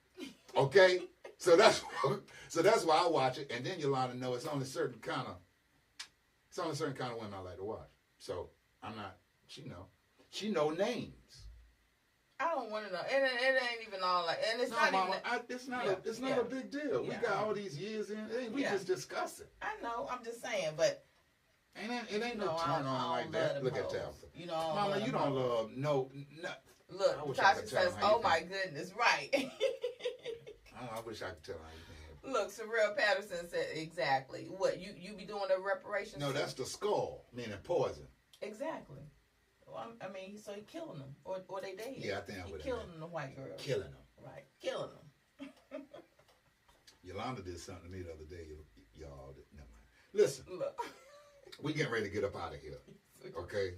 Okay? So that's why I watch it. And then Yolanda know it's only certain kind of women I like to watch. So I'm not, she know names. I don't want to know. It ain't even all like, and it's no, not Mama, even. It's not a big deal. We got all these years in. We just discuss it. I know. I'm just saying, but it ain't no turn on like that. Look at Tabitha. Mama, you don't love no. Look, Tasha says, "Oh my goodness, right." I wish I could tell how you think. Look, Sorrel Patterson said exactly. What you be doing a reparation? No, that's the skull, meaning poison. Exactly. Well, I mean, so he killing them, or they dead. Yeah, I think I would. He killing the white girl. Killing them. Right, killing them. Yolanda did something to me the other day. Y'all, never mind. Listen, look, we getting ready to get up out of here. Okay,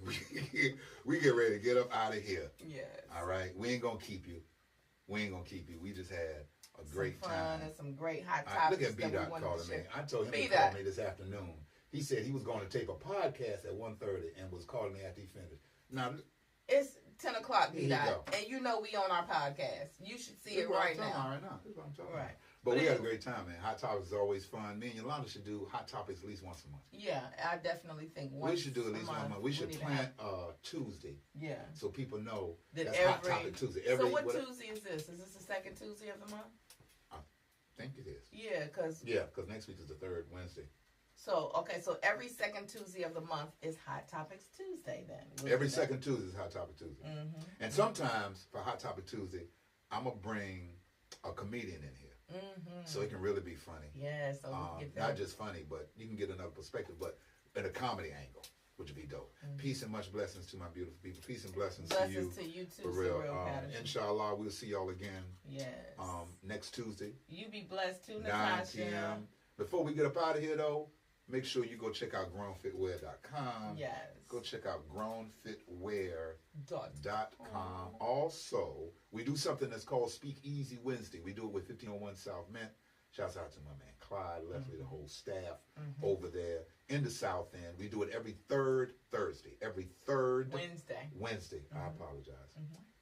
we get ready to get up out of here. Yes. All right, we ain't gonna keep you. We just had a great fun time and some great hot topics. Look at B-Dot calling me. I told him to call me this afternoon. He said he was going to tape a podcast at 1:30 and was calling me after he finished. Now it's 10 o'clock, B-Dot, and you know we on our podcast. You should see it right now. This is what I'm talking about. But we had a great time, man. Hot Topics is always fun. Me and Yolanda should do Hot Topics at least once a month. Yeah, I definitely think we should do at least 1 month. We should plan Tuesday. Yeah. So people know that's Hot Topic Tuesday. So what Tuesday is this? Is this the second Tuesday of the month? I think it is. Yeah, because next week is the third Wednesday. So, okay, so every second Tuesday of the month is Hot Topics Tuesday then. Every second Tuesday is Hot Topic Tuesday. Mm-hmm. And sometimes for Hot Topic Tuesday, I'm going to bring a comedian in here. Mm-hmm. So it can really be funny. Yeah, so we get that. Not just funny, but you can get another perspective, but in a comedy angle, which would be dope. Mm-hmm. Peace and much blessings to my beautiful people. Peace and blessings to you. Blessings to you too, for real. Inshallah, we'll see y'all again. Yes. Next Tuesday. You be blessed too, 9 Natasha. p.m. Before we get up out of here, though, make sure you go check out grownfitwear.com. Yes. Go check out grownfitwear.com. Also, we do something that's called Speak Easy Wednesday. We do it with 1501 South Mint. Shouts out to my man Clyde, Leslie, the whole staff over there in the South End. We do it every third Thursday. Every third Wednesday. I apologize.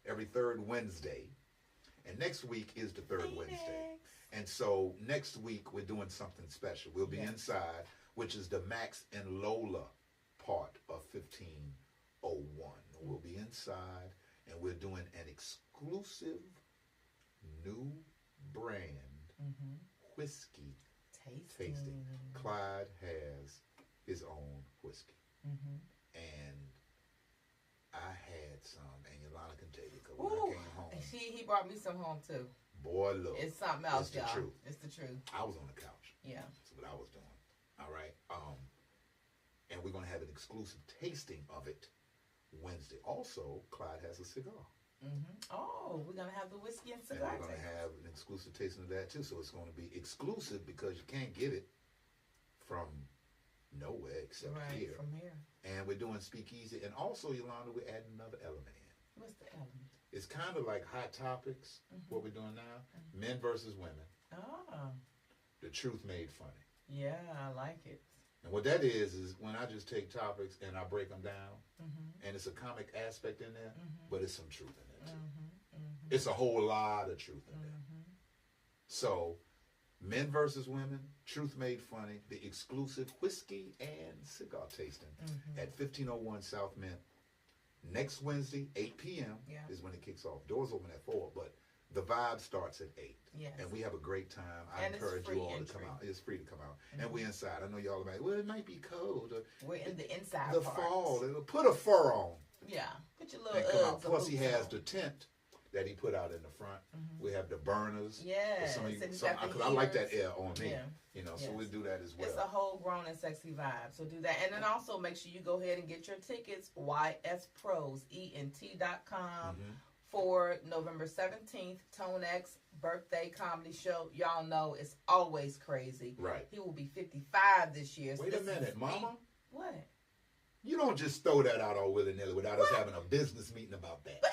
Every third Wednesday. And next week is the third Wednesday. And so next week we're doing something special. We'll be inside, which is the Max and Lola part of 1501. We'll be inside, and we're doing an exclusive new brand whiskey tasting. Clyde has his own whiskey. And I had some, and Yolanda can tell you, because when I came home. He brought me some home, too. Boy, look. It's something else, it's the y'all. truth. It's the truth. I was on the couch. Yeah. That's what I was doing. All right. And we're going to have an exclusive tasting of it Wednesday. Also, Clyde has a cigar. Oh, we're going to have the whiskey and cigar. And we're going to have an exclusive tasting of that too. So it's going to be exclusive because you can't get it from nowhere except here. From here. And we're doing speakeasy. And also, Yolanda, we're adding another element in. What's the element? It's kind of like Hot Topics, what we're doing now. Men versus women. Oh. The truth made funny. Yeah, I like it. And what that is when I just take topics and I break them down, and it's a comic aspect in there, but it's some truth in there too. It's a whole lot of truth in there. So, men versus women, truth made funny, the exclusive whiskey and cigar tasting at 1501 South Mint. Next Wednesday, 8 p.m. is when it kicks off. Doors open at 4, but the vibe starts at 8. Yes. And we have a great time. I encourage you all to come out. It's free to come out. And we're inside. I know y'all are like, well, it might be cold. We're in the inside The part. fall. Put a fur on. Yeah. Put your little And come out. Uggs or Plus, he boots has on. the tent that he put out in the front. We have the burners. Yes. Because I like that air on me. Yeah. So we'll do that as well. It's a whole grown and sexy vibe. So do that. And then also make sure you go ahead and get your tickets, YSPros, ENT.com, for November 17th, Tone X birthday comedy show. Y'all know it's always crazy. Right. He will be 55 this year. Wait a minute, Mama. What? You don't just throw that out all willy-nilly without us having a business meeting about that. But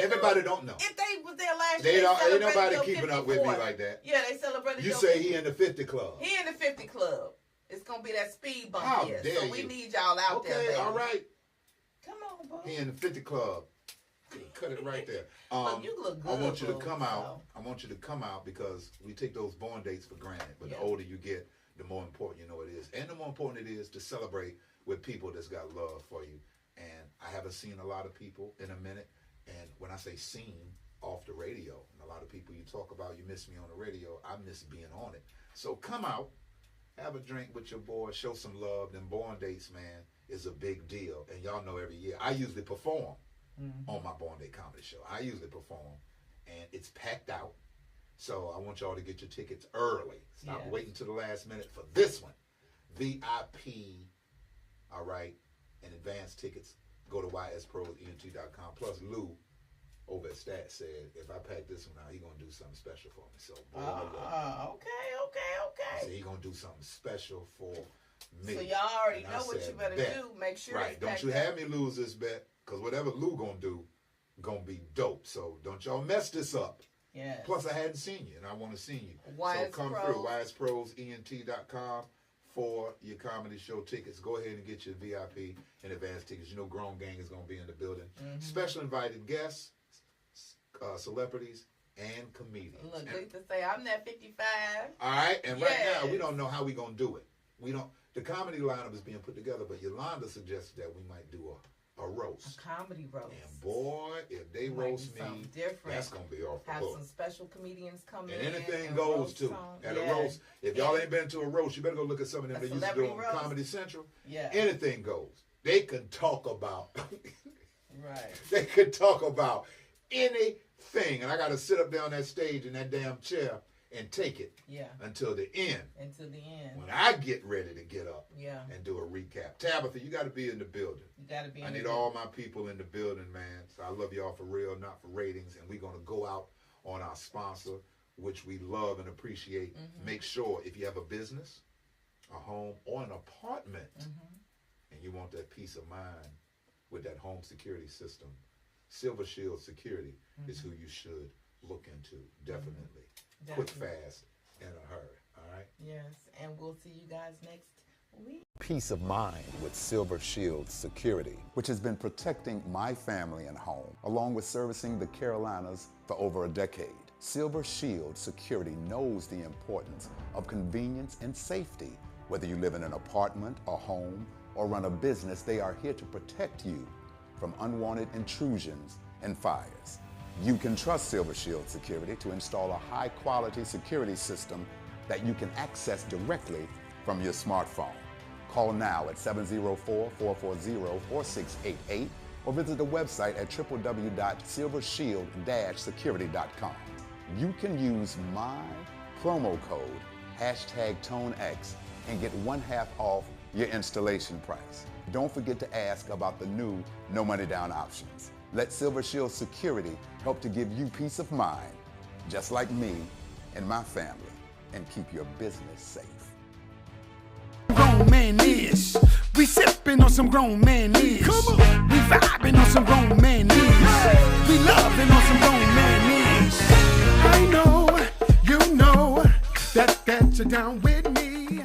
everybody don't know. If they was there last They year, don't. Ain't nobody your keeping up with me like that. Yeah, they celebrated. You your say 50. he in the 50 club. He in the 50 club. It's gonna be that speed bump How here. dare So we you. need y'all out there. Okay, baby. all right. Come on, bro. He in the 50 club. Cut it right there. Look, you look good. I want you to boo, come out. so. I want you to come out because we take those born dates for granted. But Yeah. the older you get, the more important you know it is. And the more important it is to celebrate with people that's got love for you. And I haven't seen a lot of people in a minute. And when I say seen, off the radio, and a lot of people you talk about, you miss me on the radio, I miss being on it. So come out, have a drink with your boy, show some love. Them born dates, man, is a big deal. And y'all know every year, I usually perform on my Born Day Comedy Show. I usually perform, and it's packed out. So I want y'all to get your tickets early. Stop waiting to the last minute for this one. VIP, all right, and advanced tickets, go to YSProENT.com. Plus, Lou over at Stat said, if I pack this one out, he going to do something special for me. So, okay. So he going to do something special for me. So y'all already And know I what said, you better bet. do. Make sure Right. it's Don't packed you up. have me lose this bet, because whatever Lou going to do, going to be dope. So don't y'all mess this up. Yes. Plus, I hadn't seen you, and I want to see you. Wise so come Pros. through, YSProsENT.com for your comedy show tickets. Go ahead and get your VIP and advance tickets. You know Grown Gang is going to be in the building. Special invited guests, celebrities, and comedians. Look, And- they used to say, I'm that 55. all right, and right now, we Yes. don't know how we going to do it. We don't. The comedy lineup is being put together, but Yolanda suggested that we might do a roast. A comedy roast. And boy, if they Might roast do me, something different. that's going to be off the Have hook. some special comedians come And in. anything and goes roast too. some. At Yeah. a roast. If y'all ain't been to a roast, you better go look at some of them A they used to do celebrity on roast? Comedy Central. Yeah. Anything goes. They can talk about Right. they could talk about anything. And I gotta sit up there on that stage in that damn chair and take it Yeah. until the end. Until the end. When I get ready to get up Yeah. and do a recap. Tabitha, you gotta be in the building. You got to be I in need the- all my people in the building, man. So I love y'all for real, not for ratings. And we're going to go out on our sponsor, which we love and appreciate. Make sure if you have a business, a home, or an apartment, and you want that peace of mind with that home security system, Silver Shield Security is who you should look into. Definitely. Quick, Definitely. fast, in a hurry. All right? Yes. And we'll see you guys next week. Peace of mind with Silver Shield Security, which has been protecting my family and home, along with servicing the Carolinas for over a decade. Silver Shield Security knows the importance of convenience and safety. Whether you live in an apartment, a home, or run a business, they are here to protect you from unwanted intrusions and fires. You can trust Silver Shield Security to install a high-quality security system that you can access directly from your smartphone. Call now at 704-440-4688 or visit the website at www.silvershield-security.com. You can use my promo code #ToneX and get 1/2 off your installation price. Don't forget to ask about the new no money down options. Let Silver Shield Security help to give you peace of mind, just like me and my family, and keep your business safe. Grown man is. We sipping on some grown man is. Come on. We vibing on some grown man is. We loving on some grown man is. I know, you know, that you're down with me.